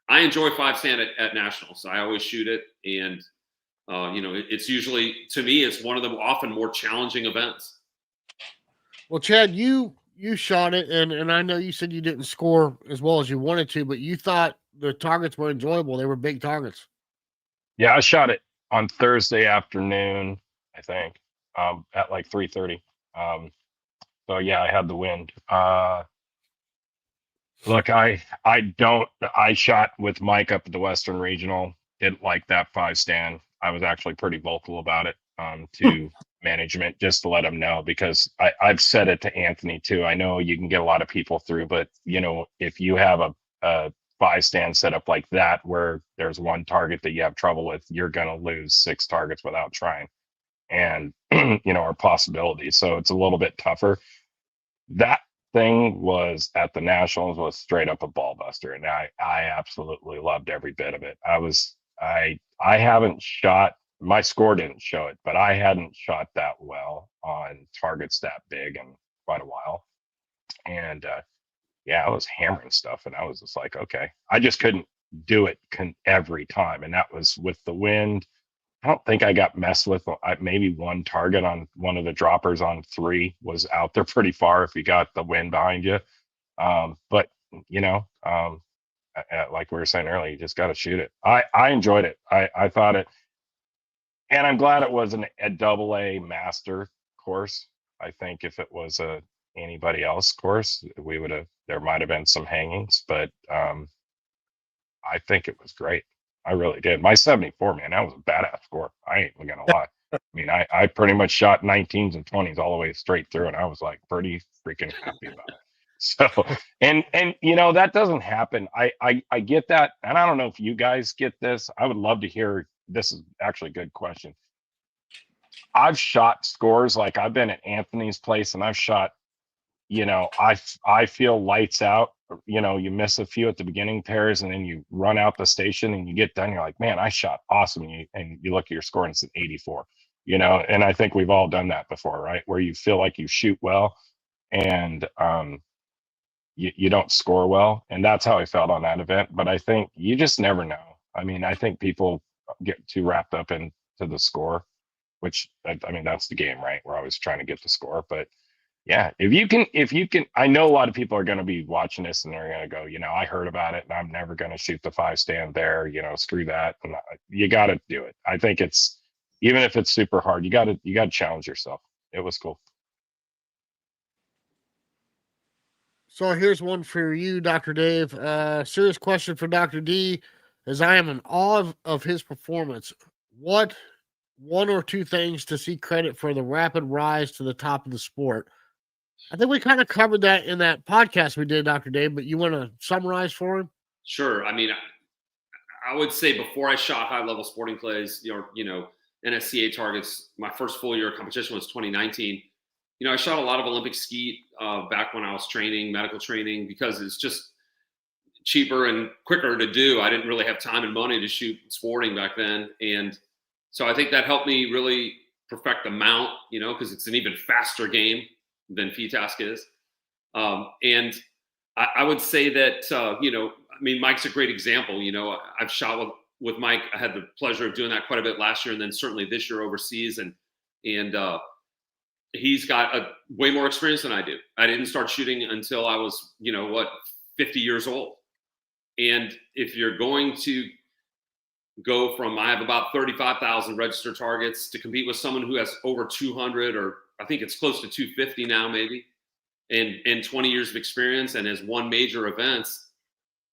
I enjoy 5-stand at nationals. I always shoot it. And, it's usually, to me, it's one of the often more challenging events. Well, Chad, you shot it, and I know you said you didn't score as well as you wanted to, but you thought the targets were enjoyable. They were big targets. Yeah, I shot it on Thursday afternoon, I think, at like 3:30. So yeah, I had the wind. Look, I shot with Mike up at the Western Regional. Didn't like that 5-stand. I was actually pretty vocal about it to management, just to let them know, because I've said it to Anthony too. I know you can get a lot of people through, but if you have a 5-stand set up like that, where there's one target that you have trouble with, you're going to lose 6 targets without trying, and or possibilities. So it's a little bit tougher. That thing was at the Nationals was straight up a ball buster, and I absolutely loved every bit of it. I haven't shot, my score didn't show it, but I hadn't shot that well on targets that big in quite a while. And I was hammering stuff, and I was just like, okay, I just couldn't do it every time. And that was with the wind. I don't think I got messed with. Maybe one target on one of the droppers on 3 was out there pretty far if you got the wind behind you. But like we were saying earlier, you just got to shoot it. I enjoyed it. I thought it, and I'm glad it wasn't a AA master course. I think if it was anybody else course, there might have been some hangings, but I think it was great. I really did. My 74, man, that was a badass score. I ain't gonna lie. I mean, I pretty much shot 19s and 20s all the way straight through, and I was like pretty freaking happy about it. So, and that doesn't happen. I get that, and I don't know if you guys get this. I would love to hear. This is actually a good question. I've shot scores, like I've been at Anthony's place, and I've shot, I feel lights out. You miss a few at the beginning pairs, and then you run out the station and you get done. You're like, man, I shot awesome. And you look at your score and it's an 84, and I think we've all done that before, right? Where you feel like you shoot well and you don't score well. And that's how I felt on that event. But I think you just never know. I mean, I think people get too wrapped up into the score, which, I mean, that's the game, right? We're always trying to get the score. But yeah, if you can, I know a lot of people are going to be watching this and they're going to go, I heard about it and I'm never going to shoot the 5-stand there, screw that. And you got to do it. I think even if it's super hard, you got to challenge yourself. It was cool. So here's one for you, Dr. Dave. Serious question for Dr. D, as I am in awe of his performance. What 1 or 2 things to see credit for the rapid rise to the top of the sport? I think we kind of covered that in that podcast we did, Dr. Dave, but you want to summarize for him? Sure. I mean, I would say before I shot high-level sporting clays, NSCA targets, my first full year of competition was 2019. I shot a lot of Olympic skeet back when I was training, medical training, because it's just cheaper and quicker to do. I didn't really have time and money to shoot sporting back then. And so I think that helped me really perfect the mount, because it's an even faster game than FTASC is. And I would say that, Mike's a great example. I've shot with Mike. I had the pleasure of doing that quite a bit last year, and then certainly this year overseas. And he's got a way more experience than I do. I didn't start shooting until I was, 50 years old. And if you're going to go from, I have about 35,000 registered targets, to compete with someone who has over 200, or I think it's close to 250 now, maybe, and 20 years of experience and has won major events,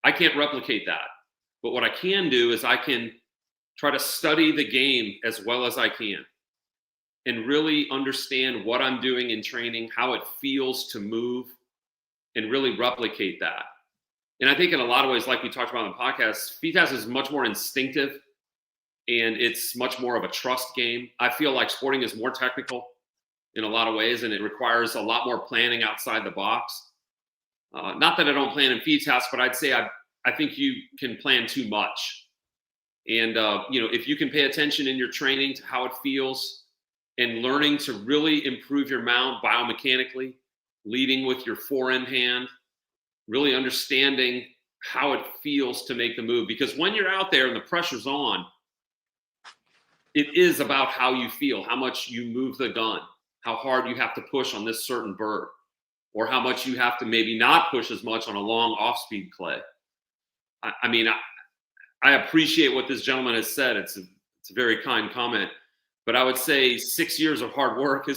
I can't replicate that. But what I can do is I can try to study the game as well as I can. and really understand what I'm doing in training, how it feels to move, and really replicate that. And I think in a lot of ways, like we talked about on the podcast, FTASC is much more instinctive and it's much more of a trust game. I feel like sporting is more technical in a lot of ways, and it requires a lot more planning outside the box. Not that I don't plan in FTASC, but I'd say I think you can plan too much. And, if you can pay attention in your training to how it feels and learning to really improve your mount biomechanically, leading with your forehand hand, really understanding how it feels to make the move. Because when you're out there and the pressure's on, it is about how you feel, how much you move the gun, how hard you have to push on this certain bird, or how much you have to maybe not push as much on a long off-speed clay. I appreciate what this gentleman has said. It's a very kind comment, but I would say 6 years of hard work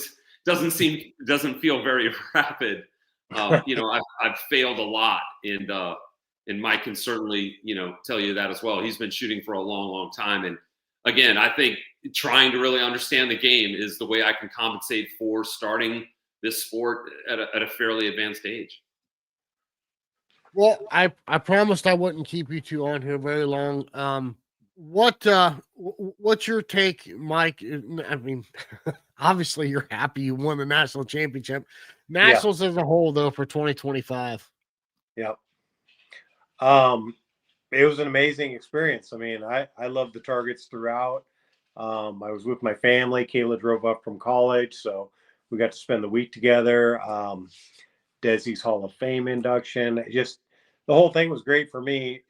doesn't feel very rapid. I've failed a lot, and Mike can certainly tell you that as well. He's been shooting for a long time, and again, I think trying to really understand the game is the way I can compensate for starting this sport at a fairly advanced age. Well, I promised I wouldn't keep you two on here very long. What's your take, Mike? I mean, obviously you're happy you won the national championship. Nationals as a whole, though, for 2025. Yep. It was an amazing experience. I mean, I loved the targets throughout. I was with my family. Kayla drove up from college, so we got to spend the week together. Desi's Hall of Fame induction. The whole thing was great for me.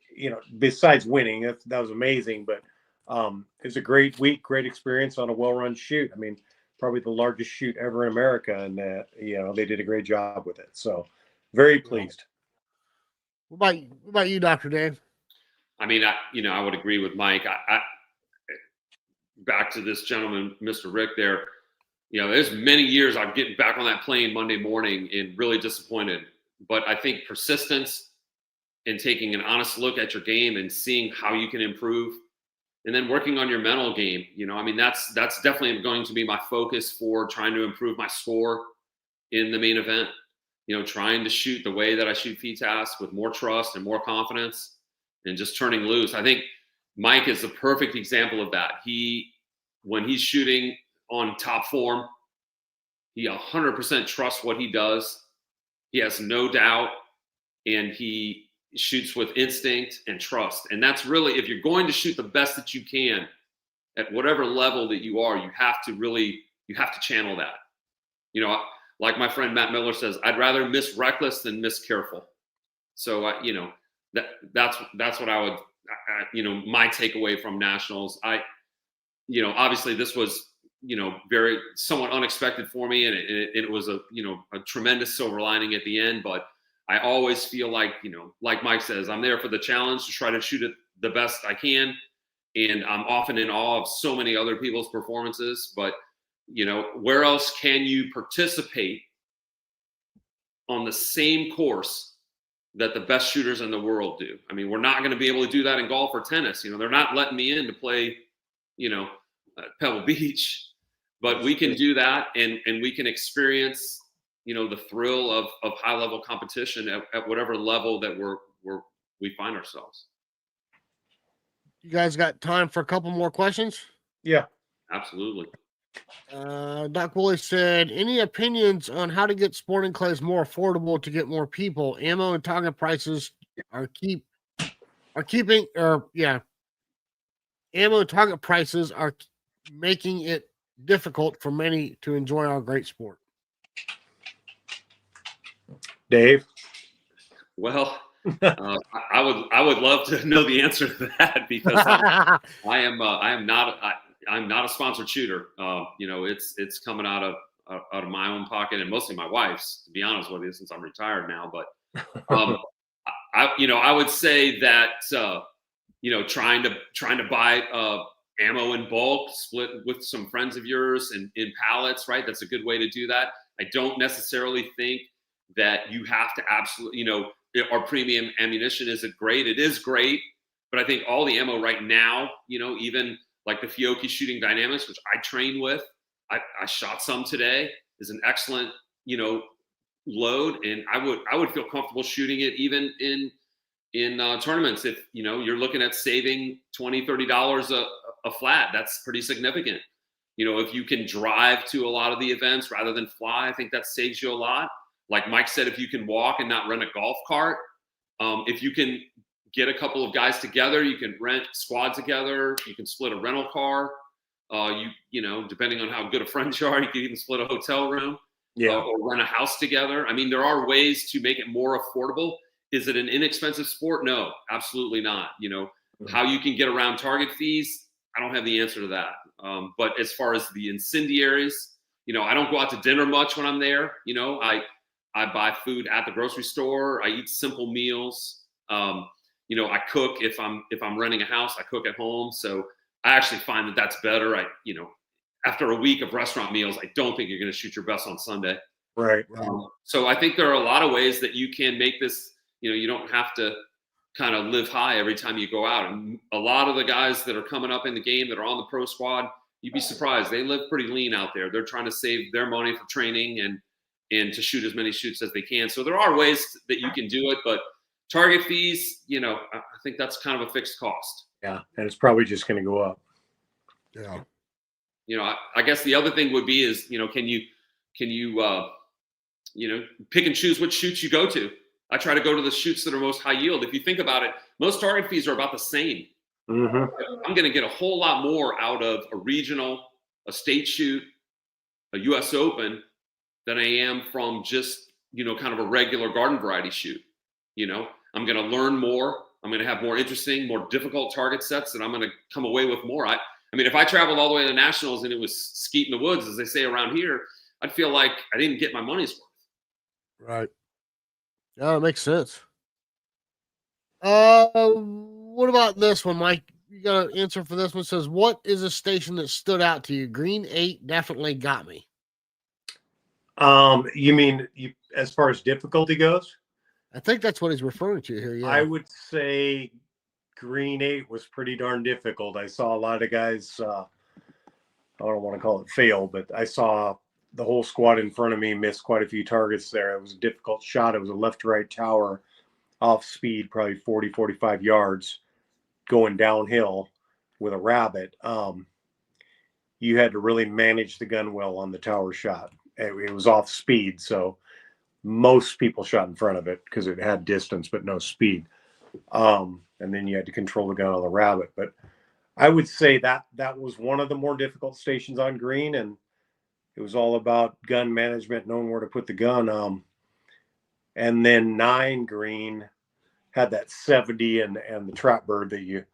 Besides winning, that was amazing. But it was a great week, great experience on a well-run shoot. I mean, probably the largest shoot ever in America, and they did a great job with it. So, very pleased. What about you, Dr. Dave? I mean, I would agree with Mike. I back to this gentleman, Mr. Rick there. There's many years I'm getting back on that plane Monday morning and really disappointed. But I think persistence and taking an honest look at your game and seeing how you can improve, and then working on your mental game. That's definitely going to be my focus for trying to improve my score in the main event. Trying to shoot the way that I shoot FTASC with more trust and more confidence and just turning loose. I think Mike is the perfect example of that. When he's shooting on top form, he 100% trusts what he does. He has no doubt, and he shoots with instinct and trust. And that's really, if you're going to shoot the best that you can at whatever level that you are, you have to channel that. Like my friend Matt Miller says, I'd rather miss reckless than miss careful. So, that's what I would, my takeaway from nationals. Obviously this was, very somewhat unexpected for me, and it was a tremendous silver lining at the end. But I always feel like, like Mike says, I'm there for the challenge to try to shoot it the best I can. And I'm often in awe of so many other people's performances, but where else can you participate on the same course that the best shooters in the world do? I mean, we're not going to be able to do that in golf or tennis. They're not letting me in to play, Pebble Beach, but we can do that, and we can experience, the thrill of high level competition at whatever level that we find ourselves. You guys got time for a couple more questions? Yeah, absolutely. Doc Woolley said, any opinions on how to get sporting clays more affordable to get more people? Ammo and target prices ammo and target prices are making it difficult for many to enjoy our great sport. Dave? Well, I would love to know the answer to that, because I'm not a sponsored shooter. It's coming out of my own pocket and mostly my wife's, to be honest with you, since I'm retired now. But I would say that trying to buy ammo in bulk, split with some friends of yours in pallets, right? That's a good way to do that. I don't necessarily think that you have to absolutely, our premium ammunition isn't great. It is great, but I think all the ammo right now, even like the Fiocchi Shooting Dynamics, which I train with, I shot some today. Is an excellent, load, and I would feel comfortable shooting it even in tournaments. If you're looking at saving $20-$30 a flat, that's pretty significant. If you can drive to a lot of the events rather than fly, I think that saves you a lot. Like Mike said, if you can walk and not rent a golf cart, if you can get a couple of guys together, you can rent squad together, you can split a rental car. Depending on how good of friends you are, you can even split a hotel room, or rent a house together. I mean, there are ways to make it more affordable. Is it an inexpensive sport? No, absolutely not. How you can get around target fees, I don't have the answer to that. But as far as the incendiaries, I don't go out to dinner much when I'm there. I buy food at the grocery store. I eat simple meals. I cook if I'm renting a house. I cook at home. So I actually find that that's better. After a week of restaurant meals, I don't think you're going to shoot your best on Sunday. Right. So I think there are a lot of ways that you can make this. You don't have to kind of live high every time you go out. And a lot of the guys that are coming up in the game that are on the pro squad, you'd be surprised. They live pretty lean out there. They're trying to save their money for training and to shoot as many shoots as they can. So there are ways that you can do it, but target fees, I think that's kind of a fixed cost. Yeah, and it's probably just going to go up. Yeah. I guess the other thing would be is, can you pick and choose which shoots you go to? I try to go to the shoots that are most high yield. If you think about it, most target fees are about the same. Mm-hmm. I'm going to get a whole lot more out of a regional, a state shoot, a US Open than I am from just, kind of a regular garden variety shoot. I'm going to learn more. I'm going to have more interesting, more difficult target sets, and I'm going to come away with more. I mean, if I traveled all the way to the Nationals and it was skeet in the woods, as they say around here, I'd feel like I didn't get my money's worth. Right. Yeah, it makes sense. What about this one, Mike? You got an answer for this one? It says, what is a station that stood out to you? Green 8 definitely got me. You mean as far as difficulty goes? I think that's what he's referring to here. Yeah. I would say Green 8 was pretty darn difficult. I saw a lot of guys, I don't want to call it fail, but I saw the whole squad in front of me miss quite a few targets there. It was a difficult shot. It was a left to right tower off speed, probably 40, 45 yards going downhill with a rabbit. You had to really manage the gun well on the tower shot. It was off speed, so most people shot in front of it because it had distance but no speed. And then you had to control the gun on the rabbit. But I would say that was one of the more difficult stations on green, and it was all about gun management, knowing where to put the gun. And then 9 green had that 70 and the trap bird it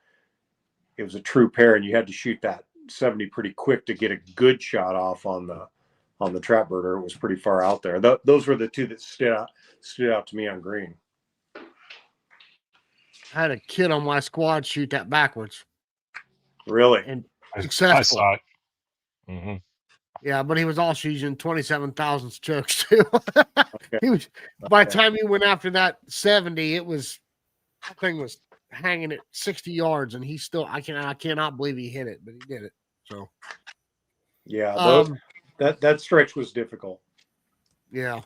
was a true pair, and you had to shoot that 70 pretty quick to get a good shot off on the trap bird, or it was pretty far out there. Those were the two that stood out to me on green. I had a kid on my squad shoot that backwards. Really? And I successful. saw it. Mm-hmm. Yeah, but he was also using 27,000 chokes too. Okay. He was, by the time he went after that 70, that thing was hanging at 60 yards, and he still, I cannot believe he hit it, but he did it. So, yeah, that stretch was difficult. Yeah.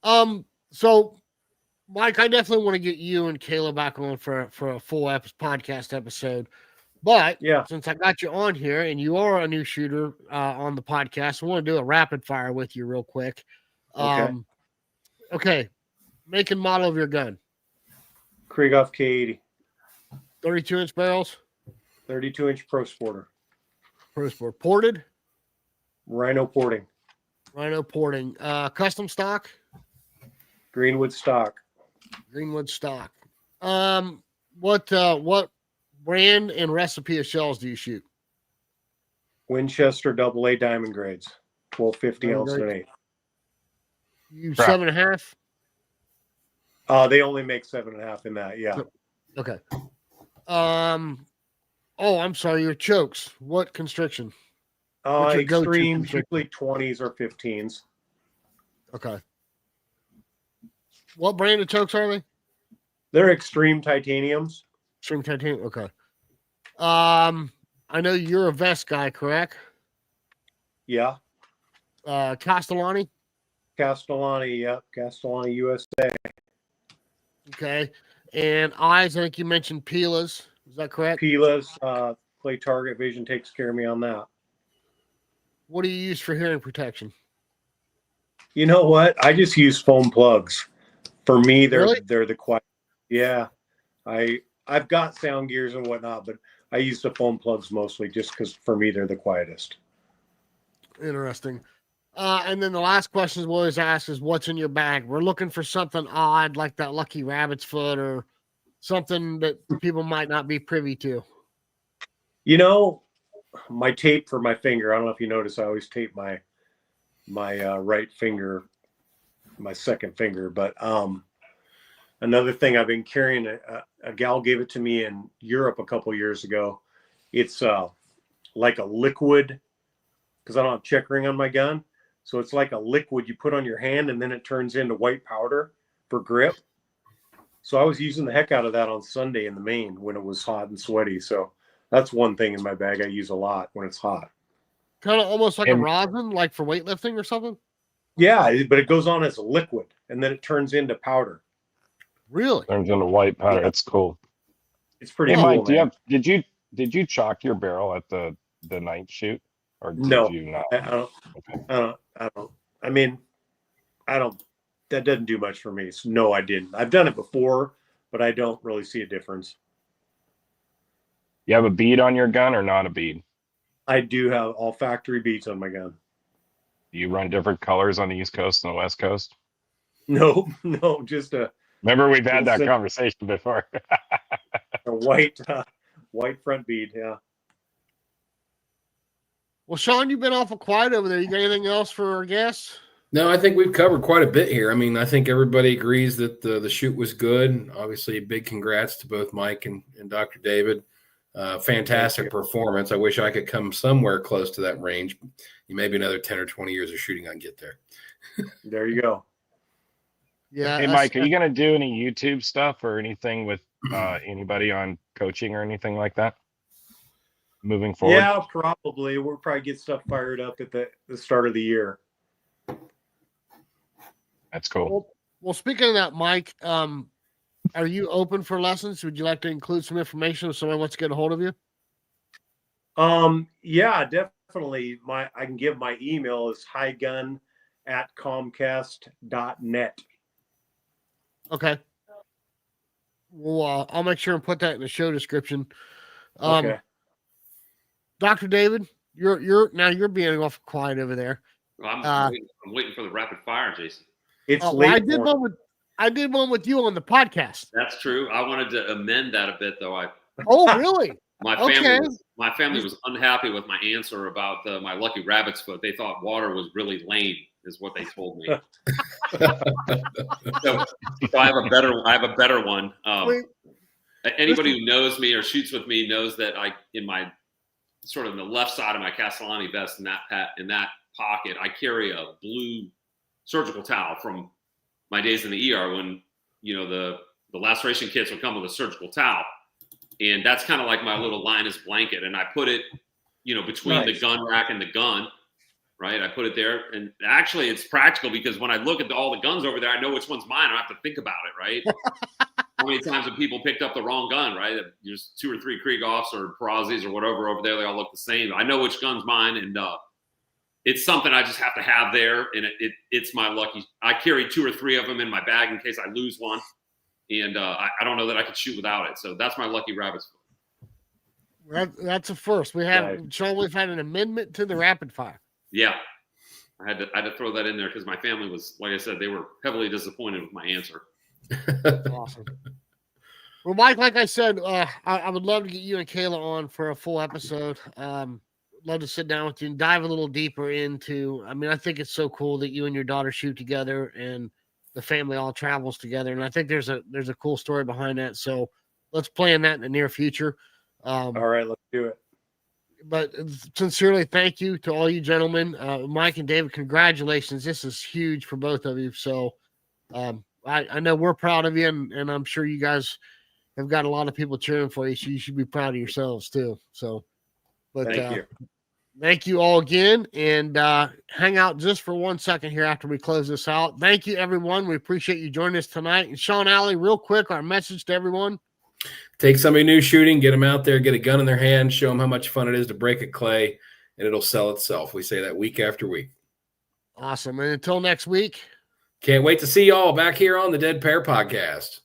So, Mike, I definitely want to get you and Kayla back on for a full podcast episode. But yeah, since I got you on here and you are a new shooter on the podcast, I want to do a rapid fire with you real quick. Okay. Make and model of your gun. Krieghoff K80. 32-inch barrels. 32-inch Pro Sporter. Pro Sport. Ported. Rhino porting. Rhino porting. Custom stock. Greenwood stock. Greenwood stock. What brand and recipe of shells do you shoot? Winchester AA diamond grades. 1250 ounce and 8. You 7.5? They only make 7.5 in that. Yeah. Okay. Oh, I'm sorry. Your chokes. What constriction? What's your go-to Extreme, constriction? usually 20s or 15s. Okay. What brand of chokes are they? They're extreme titaniums. Extreme titanium. Okay. I know you're a vest guy, correct? Yeah. Castellani. Castellani. Yep. Castellani USA. Okay. And eyes, I think you mentioned Pila's. Is that correct? Pila's, Clay Target Vision takes care of me on that. What do you use for hearing protection? You know what? I just use foam plugs. For me, they're the quiet. Yeah. I've got sound gears and whatnot, but I use the foam plugs mostly just because for me they're the quietest. Interesting. And then the last question we'll always ask is what's in your bag? We're looking for something odd like that lucky rabbit's foot or something that people might not be privy to. You know, my tape for my finger. I don't know if you notice, I always tape my right finger, my second finger. But another thing I've been carrying, a gal gave it to me in Europe a couple years ago. It's like a liquid, because I don't have check ring on my gun. So it's like a liquid you put on your hand and then it turns into white powder for grip. So I was using the heck out of that on Sunday in the Maine when it was hot and sweaty. So that's one thing in my bag I use a lot when it's hot. Kind of almost like a rosin, like for weightlifting or something? Yeah, but it goes on as a liquid and then it turns into powder. Really? Turns into white powder. That's cool. It's pretty Hey, cool. Mike, did you chalk your barrel at the night shoot? Or did No, you not? I don't. I mean, I don't. That doesn't do much for me. So no, I didn't. I've done it before, but I don't really see a difference. You have a bead on your gun or not a bead? I do have all factory beads on my gun. Do you run different colors on the East Coast and the West Coast? No, just a Remember, we've had that conversation before. a white front bead. Yeah. Well, Sean, you've been awful quiet over there. You got anything else for our guests? No, I think we've covered quite a bit here. I mean, I think everybody agrees that the shoot was good. Obviously, big congrats to both Mike and Dr. David. Fantastic performance. I wish I could come somewhere close to that range. Maybe another 10 or 20 years of shooting, I can get there. There you go. Yeah. Hey, Mike, are you going to do any YouTube stuff or anything with anybody on coaching or anything like that moving forward? Yeah, probably. We'll probably get stuff fired up at the start of the year. That's cool. Well, speaking of that, Mike, are you open for lessons? Would you like to include some information if someone wants to get a hold of you? Yeah, definitely. I can give my email is highgun@comcast.net. Okay. Well, I'll make sure and put that in the show description. Okay. Dr. David, you're being awful quiet over there. Well, I'm waiting for the rapid fire, Jason. It's Well, late. I did one with you on the podcast. That's true. I wanted to amend that a bit, though. Oh, really? My family was unhappy with my answer about my lucky rabbit's foot. They thought water was really lame, is what they told me. so I have a better one. Anybody who knows me or shoots with me knows that in my sort of in the left side of my Castellani vest in that pocket, I carry a blue surgical towel from my days in the ER when the laceration kits would come with a surgical towel. And that's kind of like my little Linus blanket. And I put it, between the gun rack and the gun, right? I put it there. And actually, it's practical because when I look at all the guns over there, I know which one's mine. I don't have to think about it, right? How many times have people picked up the wrong gun, right? There's 2 or 3 Krieghoffs or Perazzi's or whatever over there. They all look the same. I know which gun's mine. And it's something I just have to have there. And it's my lucky. I carry 2 or 3 of them in my bag in case I lose one. And I don't know that I could shoot without it. So that's my lucky rabbit's foot. That's a first. We've had an amendment to the rapid fire. Yeah. I had to throw that in there because my family was, like I said, they were heavily disappointed with my answer. Awesome. Well, Mike, like I said, I would love to get you and Kayla on for a full episode. Love to sit down with you and dive a little deeper into, I think it's so cool that you and your daughter shoot together and the family all travels together. And I think there's a cool story behind that. So let's plan that in the near future. All right, let's do it. But sincerely, thank you to all you gentlemen. Mike and David, congratulations. This is huge for both of you. So I know we're proud of you, and I'm sure you guys have got a lot of people cheering for you. So you should be proud of yourselves too. So, but thank you. Thank you all again, and hang out just for 1 second here after we close this out. Thank you, everyone. We appreciate you joining us tonight. And Sean Alley, real quick, our message to everyone. Take somebody new shooting, get them out there, get a gun in their hand, show them how much fun it is to break a clay, and it'll sell itself. We say that week after week. Awesome. And until next week. Can't wait to see y'all back here on the Dead Pair Podcast.